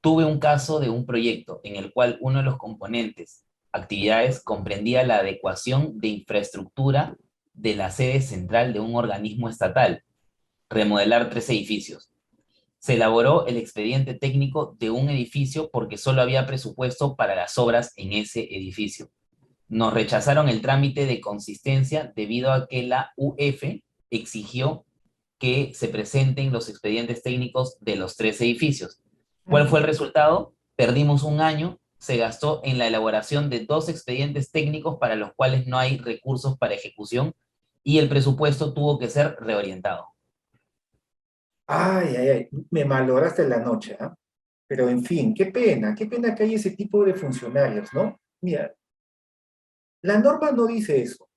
[SPEAKER 1] tuve un caso de un proyecto en el cual uno de los componentes, actividades, comprendía la adecuación de infraestructura de la sede central de un organismo estatal, remodelar 3 edificios. Se elaboró el expediente técnico de un edificio porque solo había presupuesto para las obras en ese edificio. Nos rechazaron el trámite de consistencia debido a que la UF exigió que se presenten los expedientes técnicos de los 3 edificios. ¿Cuál fue el resultado? Perdimos un año, se gastó en la elaboración de 2 expedientes técnicos para los cuales no hay recursos para ejecución, y el presupuesto tuvo que ser reorientado.
[SPEAKER 2] Ay, ay, ay, me malograste la noche, ¿ah? Pero en fin, qué pena que hay ese tipo de funcionarios, ¿no? Mira, la norma no dice eso,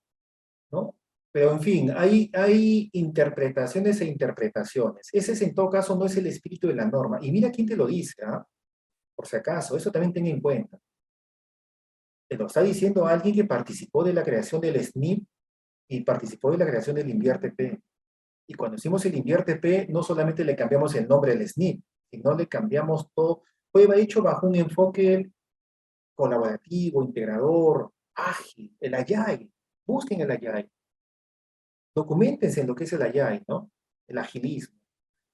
[SPEAKER 2] ¿no? Pero en fin, hay interpretaciones e interpretaciones. Ese en todo caso no es el espíritu de la norma. Y mira quién te lo dice, ¿ah? Por si acaso, eso también ten en cuenta. Te lo está diciendo alguien que participó de la creación del SNIP y participó de la creación del INVIERTE-P. Y cuando hicimos el INVIERTE-P, no solamente le cambiamos el nombre del SNIP, sino le cambiamos todo. Fue hecho bajo un enfoque colaborativo, integrador, ágil, el Agile. Busquen el Agile. Documentense en lo que es el Agile, ¿no? El agilismo.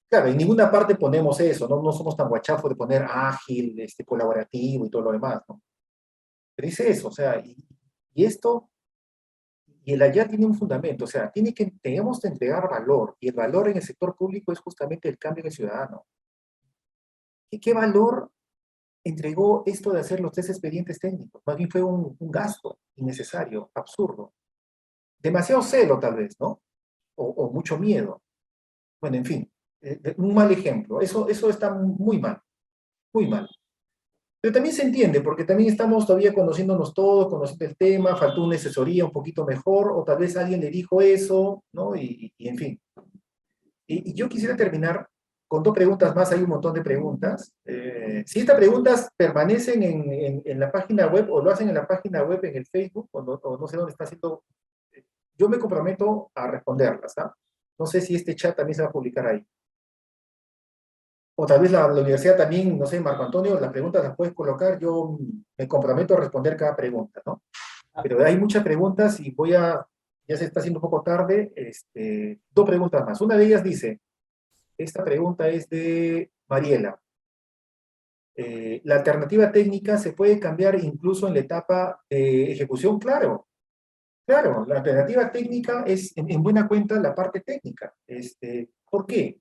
[SPEAKER 2] Claro, en ninguna parte ponemos eso, ¿no? No somos tan guachafos de poner ágil, colaborativo y todo lo demás, ¿no? Pero es eso, o sea, y esto, y el allá tiene un fundamento, o sea, tenemos que entregar valor, y el valor en el sector público es justamente el cambio en el ciudadano. ¿Y qué valor entregó esto de hacer los 3 expedientes técnicos? Más bien fue un gasto innecesario, absurdo. Demasiado celo, tal vez, ¿no? O mucho miedo. Bueno, en fin, un mal ejemplo. Eso está muy mal, muy mal. Pero también se entiende, porque también estamos todavía conociéndonos todos, conociendo el tema, faltó una asesoría un poquito mejor, o tal vez alguien le dijo eso, ¿no? Y en fin. Y yo quisiera terminar con 2 preguntas más, hay un montón de preguntas. Si estas preguntas permanecen en la página web, o lo hacen en la página web, en el Facebook, o no sé dónde está haciendo, yo me comprometo a responderlas, ¿ah? No sé si este chat también se va a publicar ahí. O tal vez la universidad también, no sé, Marco Antonio, las preguntas las puedes colocar, yo me comprometo a responder cada pregunta, ¿no? Pero hay muchas preguntas y ya se está haciendo un poco tarde, 2 preguntas más. Una de ellas dice, esta pregunta es de Mariela. ¿La alternativa técnica se puede cambiar incluso en la etapa de ejecución? Claro, claro, la alternativa técnica es en buena cuenta la parte técnica. ¿Por qué?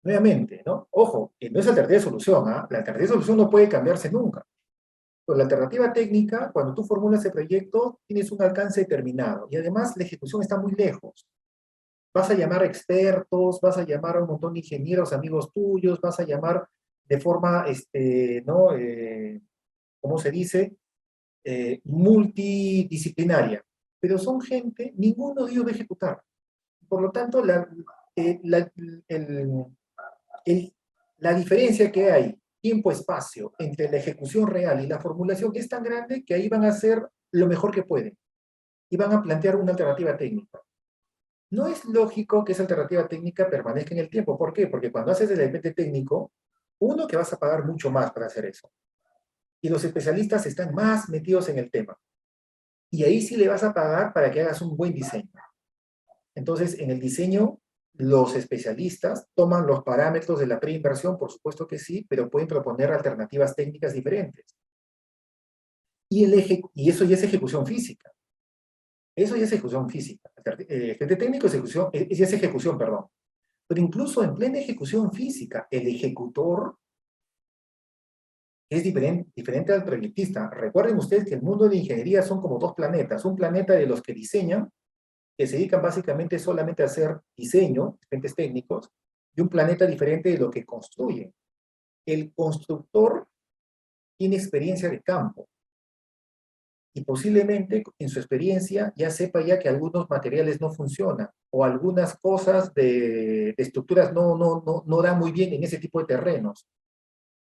[SPEAKER 2] Nuevamente, ¿no? Ojo, que no es alternativa de solución, ¿ah? La alternativa de solución no puede cambiarse nunca. Pero la alternativa técnica, cuando tú formulas el proyecto, tienes un alcance determinado. Y además la ejecución está muy lejos. Vas a llamar a expertos, vas a llamar a un montón de ingenieros, amigos tuyos, vas a llamar de forma, ¿no? ¿Cómo se dice? Multidisciplinaria. Pero son gente, ninguno de ellos va a ejecutar. Por lo tanto, eh, la, el, el- la diferencia que hay, tiempo-espacio, entre la ejecución real y la formulación es tan grande que ahí van a hacer lo mejor que pueden y van a plantear una alternativa técnica. No es lógico que esa alternativa técnica permanezca en el tiempo. ¿Por qué? Porque cuando haces el elemento técnico, uno, que vas a pagar mucho más para hacer eso. Y los especialistas están más metidos en el tema. Y ahí sí le vas a pagar para que hagas un buen diseño. Entonces, en el diseño, los especialistas toman los parámetros de la preinversión, por supuesto que sí, pero pueden proponer alternativas técnicas diferentes. Y eso ya es ejecución física. Eso ya es ejecución física. Gente técnico ya es ejecución, perdón. Pero incluso en plena ejecución física, el ejecutor es diferente al proyectista. Recuerden ustedes que el mundo de la ingeniería son como dos planetas. Un planeta de los que diseñan, que se dedican básicamente solamente a hacer diseño, diferentes técnicos, y un planeta diferente de lo que construyen. El constructor tiene experiencia de campo y posiblemente en su experiencia ya sepa ya que algunos materiales no funcionan o algunas cosas de estructuras no dan muy bien en ese tipo de terrenos.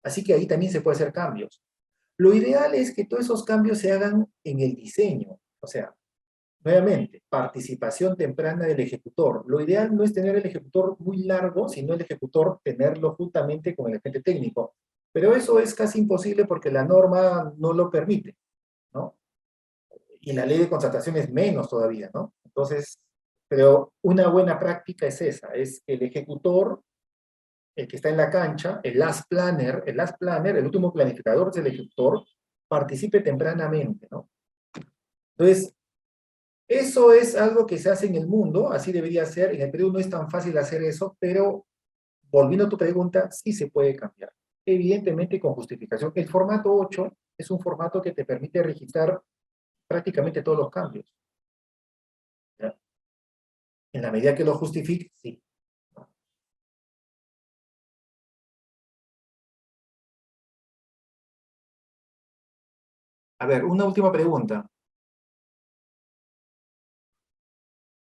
[SPEAKER 2] Así que ahí también se puede hacer cambios. Lo ideal es que todos esos cambios se hagan en el diseño, o sea, nuevamente, participación temprana del ejecutor. Lo ideal no es tener el ejecutor muy largo, sino el ejecutor tenerlo juntamente con el agente técnico. Pero eso es casi imposible porque la norma no lo permite, ¿no? Y la ley de contratación es menos todavía, ¿no? Entonces, pero una buena práctica es esa, es que el ejecutor, el que está en la cancha, el último planificador del ejecutor, participe tempranamente, ¿no? Entonces, eso es algo que se hace en el mundo, así debería ser. En el Perú no es tan fácil hacer eso, pero volviendo a tu pregunta, sí se puede cambiar. Evidentemente con justificación. El formato 8 es un formato que te permite registrar prácticamente todos los cambios. ¿Ya? En la medida que lo justifique, sí. A ver, una última pregunta.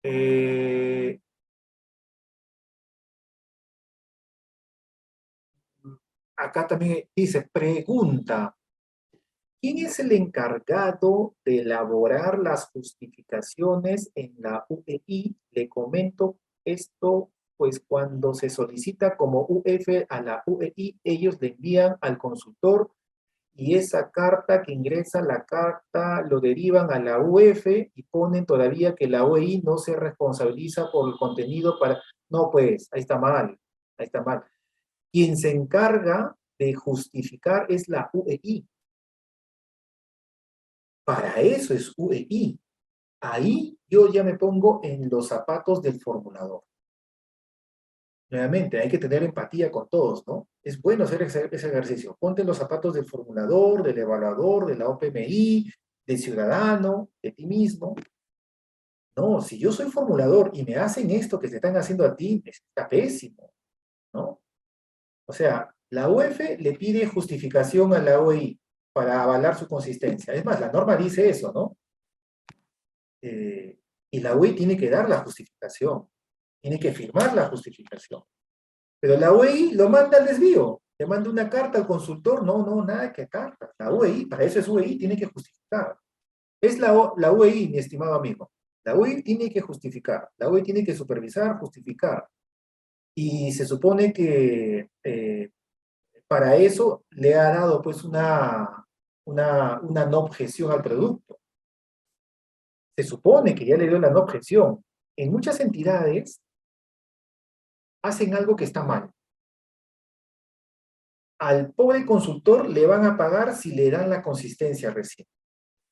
[SPEAKER 2] Eh, Acá también dice, pregunta, ¿quién es el encargado de elaborar las justificaciones en la UEI? Le comento esto, pues cuando se solicita como UF a la UEI, ellos le envían al consultor y esa carta que ingresa, la carta lo derivan a la UF y ponen todavía que la UEI no se responsabiliza por el contenido para... No, pues, ahí está mal, ahí está mal. Quien se encarga de justificar es la UEI. Para eso es UEI. Ahí yo ya me pongo en los zapatos del formulador. Nuevamente, hay que tener empatía con todos, ¿no? Es bueno hacer ese ejercicio. Ponte en los zapatos del formulador, del evaluador, de la OPMI, del ciudadano, de ti mismo. No, si yo soy formulador y me hacen esto que te están haciendo a ti, está pésimo, ¿no? O sea, la UF le pide justificación a la OEI para avalar su consistencia. Es más, la norma dice eso, ¿no? Y la UEI tiene que dar la justificación, tiene que firmar la justificación. Pero la UEI lo manda al desvío, le manda una carta al consultor, no, nada que carta. La UEI, para eso es UEI, tiene que justificar. Es la UEI, mi estimado amigo. La UEI tiene que justificar, la UEI tiene que supervisar, justificar. Y se supone que para eso le ha dado pues una no objeción al producto. Se supone que ya le dio la no objeción. En muchas entidades hacen algo que está mal. Al pobre consultor le van a pagar si le dan la consistencia recién.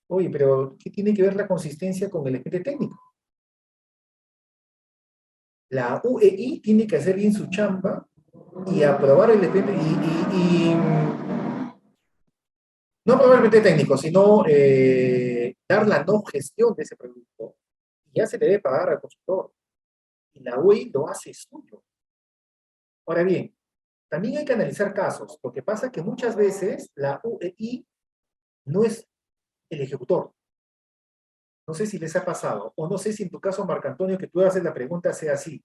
[SPEAKER 2] Oye, pero ¿qué tiene que ver la consistencia con el agente técnico? La UEI tiene que hacer bien su chamba y aprobar el no aprobar el técnico, sino dar la no gestión de ese producto. Y ya se le debe pagar al consultor. Y la UEI lo hace suyo. Ahora bien, también hay que analizar casos. Lo que pasa es que muchas veces la UEI no es el ejecutor. No sé si les ha pasado, o no sé si en tu caso, Marco Antonio, que tú haces la pregunta sea así.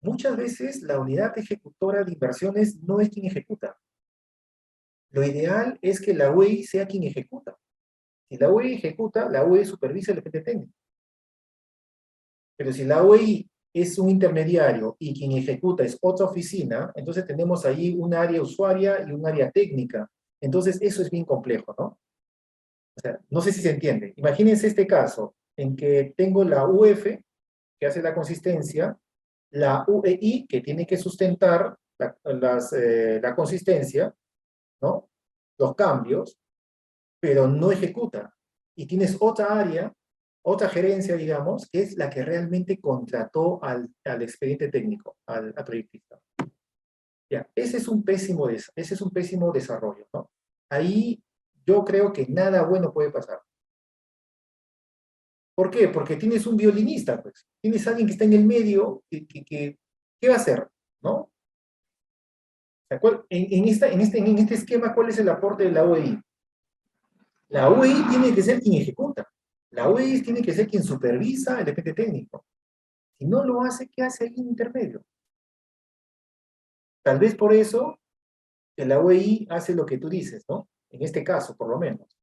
[SPEAKER 2] Muchas veces la unidad ejecutora de inversiones no es quien ejecuta. Lo ideal es que la UEI sea quien ejecuta. Si la UEI ejecuta, la UEI supervisa el agente técnico. Pero si la UEI es un intermediario y quien ejecuta es otra oficina, entonces tenemos ahí un área usuaria y un área técnica. Entonces eso es bien complejo, ¿no? O sea, no sé si se entiende. Imagínense este caso en que tengo la UF, que hace la consistencia, la UEI, que tiene que sustentar la consistencia, ¿no? Los cambios, pero no ejecuta. Y tienes otra área, otra gerencia, digamos, que es la que realmente contrató al expediente técnico, al proyectista. Ya, ese es un pésimo desarrollo, ¿no? Ahí yo creo que nada bueno puede pasar. ¿Por qué? Porque tienes un violinista, pues. Tienes a alguien que está en el medio, ¿qué va a hacer? ¿No? En este esquema, ¿cuál es el aporte de la UEI? La UEI tiene que ser quien ejecuta. La UEI tiene que ser quien supervisa el expediente técnico. Si no lo hace, ¿qué hace ahí en intermedio? Tal vez por eso que la UEI hace lo que tú dices, ¿no? En este caso, por lo menos.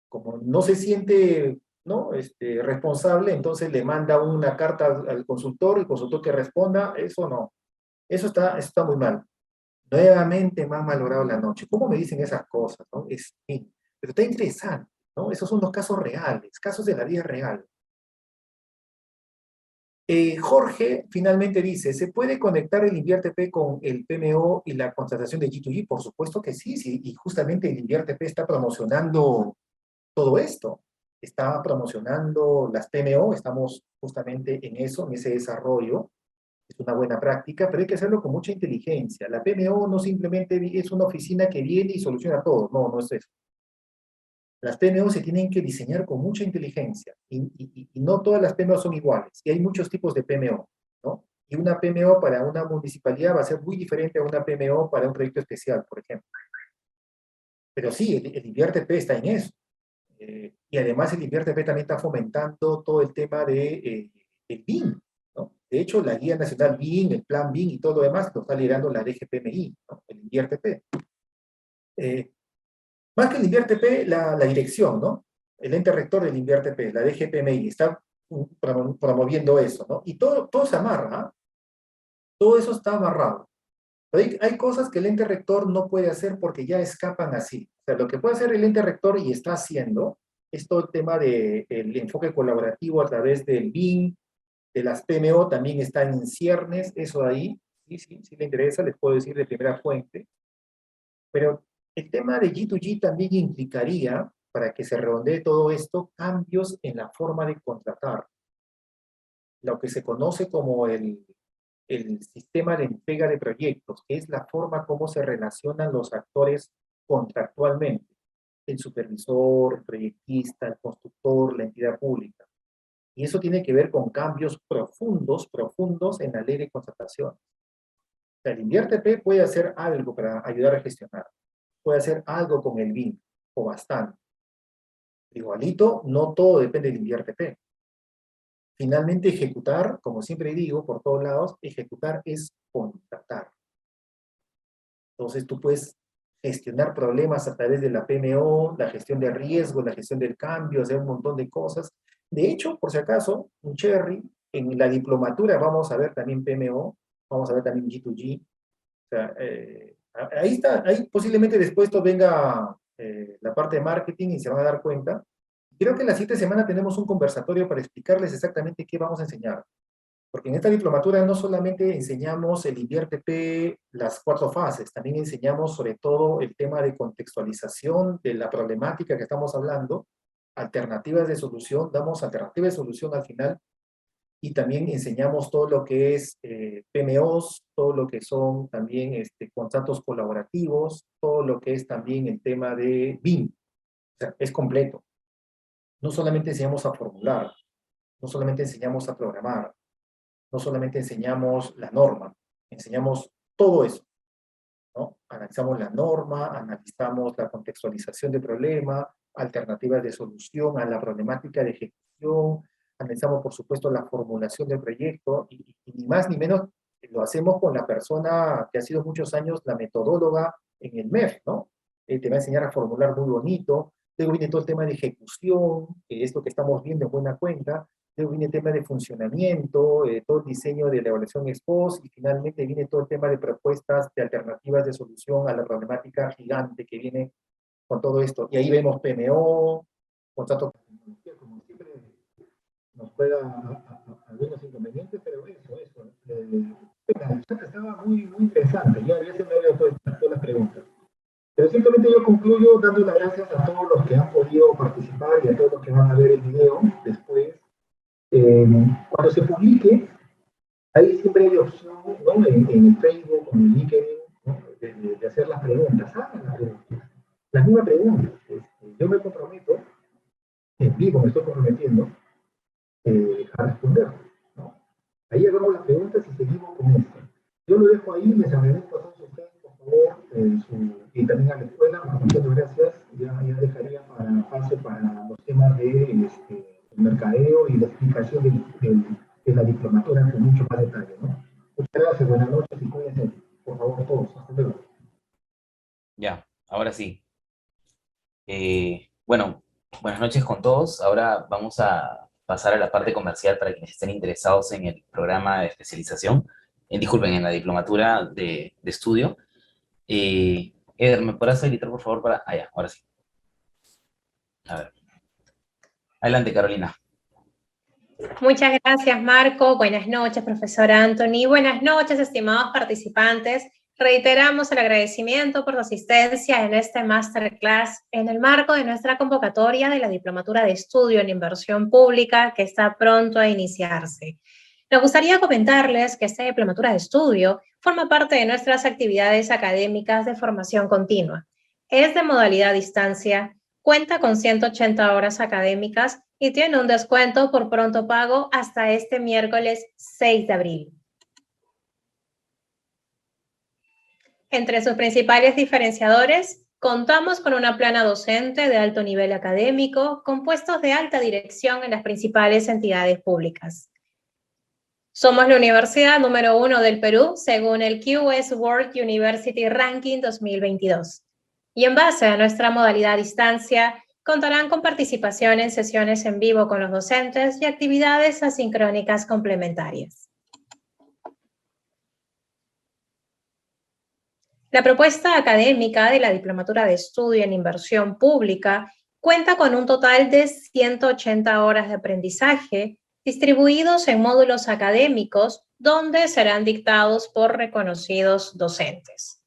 [SPEAKER 2] Como no se siente, ¿no? Responsable, entonces le manda una carta al consultor, y el consultor que responda, eso no. Eso está muy mal. Nuevamente me han malogrado la noche. ¿Cómo me dicen esas cosas, no? Sí, pero está interesante, ¿no? Esos son los casos reales, casos de la vida real. Jorge finalmente dice, ¿se puede conectar el InviarTP con el PMO y la contratación de G2G? Por supuesto que sí, sí, y justamente el InviarTP está promocionando todo esto. Está promocionando las PMO, estamos justamente en eso, en ese desarrollo. Es una buena práctica, pero hay que hacerlo con mucha inteligencia. La PMO no simplemente es una oficina que viene y soluciona todo, no, no es eso. Las PMO se tienen que diseñar con mucha inteligencia y no todas las PMO son iguales. Y hay muchos tipos de PMO, ¿no? Y una PMO para una municipalidad va a ser muy diferente a una PMO para un proyecto especial, por ejemplo. Pero sí, el InviarTP está en eso. Y además el InviarTP también está fomentando todo el tema del BIM, ¿no? De hecho, la Guía Nacional BIM, el Plan BIM y todo lo demás lo está liderando la DGPMI, ¿no? El InviarTP. Más que el InviarTP, la dirección, ¿no? El ente rector del InviarTP, la DGPMI, está promoviendo eso, ¿no? Y todo se amarra, ¿eh? Todo eso está amarrado. Pero hay cosas que el ente rector no puede hacer porque ya escapan así. O sea, lo que puede hacer el ente rector y está haciendo es todo el tema del enfoque colaborativo a través del BIM, de las PMO, también están en ciernes, eso ahí, sí, sí, sí le interesa, les puedo decir de primera fuente. Pero el tema de G2G también implicaría, para que se redondee todo esto, cambios en la forma de contratar. Lo que se conoce como el sistema de entrega de proyectos, que es la forma como se relacionan los actores contractualmente. El supervisor, el proyectista, el constructor, la entidad pública. Y eso tiene que ver con cambios profundos, profundos en la ley de contratación. O sea, el InviarTP puede hacer algo para ayudar a gestionar. Puede hacer algo con el BIM, o bastante. Igualito, no todo depende del InviarTP. Finalmente, ejecutar, como siempre digo, por todos lados, ejecutar es contratar. Entonces, tú puedes gestionar problemas a través de la PMO, la gestión de riesgo, la gestión del cambio, hacer un montón de cosas. De hecho, por si acaso, un cherry, en la diplomatura vamos a ver también PMO, vamos a ver también G2G. O sea, ahí está, ahí posiblemente después esto venga la parte de marketing y se van a dar cuenta. Creo que en la siguiente semana tenemos un conversatorio para explicarles exactamente qué vamos a enseñar. Porque en esta diplomatura no solamente enseñamos el InviarTP, las 4 fases, también enseñamos sobre todo el tema de contextualización de la problemática que estamos hablando, alternativas de solución, damos alternativas de solución al final, y también enseñamos todo lo que es PMOs, todo lo que son también contratos colaborativos, todo lo que es también el tema de BIM. O sea, es completo. No solamente enseñamos a formular, no solamente enseñamos a programar, no solamente enseñamos la norma, enseñamos todo eso, ¿no? Analizamos la norma, analizamos la contextualización del problema, alternativas de solución a la problemática de ejecución, analizamos, por supuesto, la formulación del proyecto, y ni más ni menos lo hacemos con la persona que ha sido muchos años la metodóloga en el MEF, ¿no? Te va a enseñar a formular muy bonito. Luego viene todo el tema de ejecución, que es lo que estamos viendo en buena cuenta. Luego viene el tema de funcionamiento, todo el diseño de la evaluación ex post, y finalmente viene todo el tema de propuestas de alternativas de solución a la problemática gigante que viene con todo esto. Y ahí vemos PMO, contrato con tecnología, como siempre nos juega algunos inconvenientes, pero eso. Estaba muy interesante. Ya se me había todas las preguntas. Pero simplemente yo concluyo dando las gracias a todos los que han podido participar y a todos los que van a ver el video después. Cuando se publique, ahí siempre hay opción, ¿no? En el Facebook, en el LinkedIn, ¿no? de hacer las preguntas. Hagan las mismas preguntas. Yo me comprometo, en vivo me estoy comprometiendo, a responder, ¿no? Ahí hagamos las preguntas y seguimos con esto. Yo lo dejo ahí, les agradezco a todos ustedes, por favor, y también a la escuela, muchas gracias. Ya dejaría paso para los temas de mercadeo y la explicación de la diplomatura con mucho más detalle, ¿no? Muchas gracias, buenas noches y cuídense, por favor, todos. Hasta luego.
[SPEAKER 1] Ya, ahora sí. Bueno, buenas noches con todos. Ahora vamos a pasar a la parte comercial para quienes estén interesados en el programa de especialización, disculpen, en la diplomatura de estudio. Eder, ¿me podrás habilitar por favor para...? Ah, ya, ahora sí. A ver. Adelante, Carolina.
[SPEAKER 3] Muchas gracias, Marco. Buenas noches, profesor Anthony. Buenas noches, estimados participantes. Reiteramos el agradecimiento por su asistencia en este masterclass en el marco de nuestra convocatoria de la Diplomatura de Estudio en Inversión Pública que está pronto a iniciarse. Nos gustaría comentarles que esta Diplomatura de Estudio forma parte de nuestras actividades académicas de formación continua. Es de modalidad a distancia, cuenta con 180 horas académicas y tiene un descuento por pronto pago hasta este miércoles 6 de abril. Entre sus principales diferenciadores, contamos con una plana docente de alto nivel académico con puestos de alta dirección en las principales entidades públicas. Somos la universidad número 1 del Perú según el QS World University Ranking 2022. Y en base a nuestra modalidad a distancia, contarán con participación en sesiones en vivo con los docentes y actividades asincrónicas complementarias. La propuesta académica de la Diplomatura de Estudio en Inversión Pública cuenta con un total de 180 horas de aprendizaje distribuidos en módulos académicos donde serán dictados por reconocidos docentes.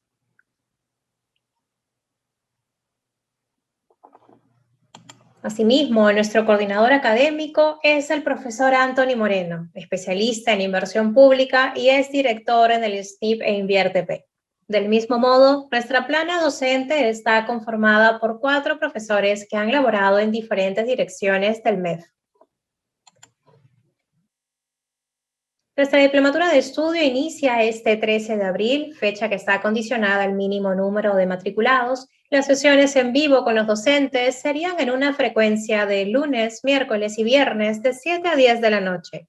[SPEAKER 3] Asimismo, nuestro coordinador académico es el profesor Anthony Moreno, especialista en inversión pública y es director en el SNIP e InviérteP. Del mismo modo, nuestra plana docente está conformada por 4 profesores que han laborado en diferentes direcciones del MEF. Nuestra diplomatura de estudio inicia este 13 de abril, fecha que está condicionada al mínimo número de matriculados. Las sesiones en vivo con los docentes serían en una frecuencia de lunes, miércoles y viernes de 7 a 10 de la noche.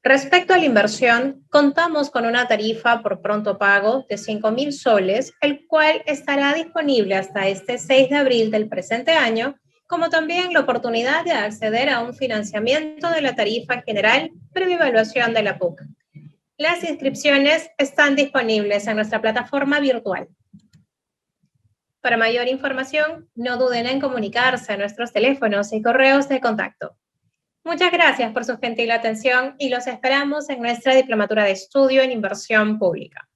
[SPEAKER 3] Respecto a la inversión, contamos con una tarifa por pronto pago de 5.000 soles, el cual estará disponible hasta este 6 de abril del presente año, como también la oportunidad de acceder a un financiamiento de la tarifa general previa evaluación de la PUC. Las inscripciones están disponibles en nuestra plataforma virtual. Para mayor información, no duden en comunicarse a nuestros teléfonos y correos de contacto. Muchas gracias por su gentil atención y los esperamos en nuestra diplomatura de estudio en inversión pública.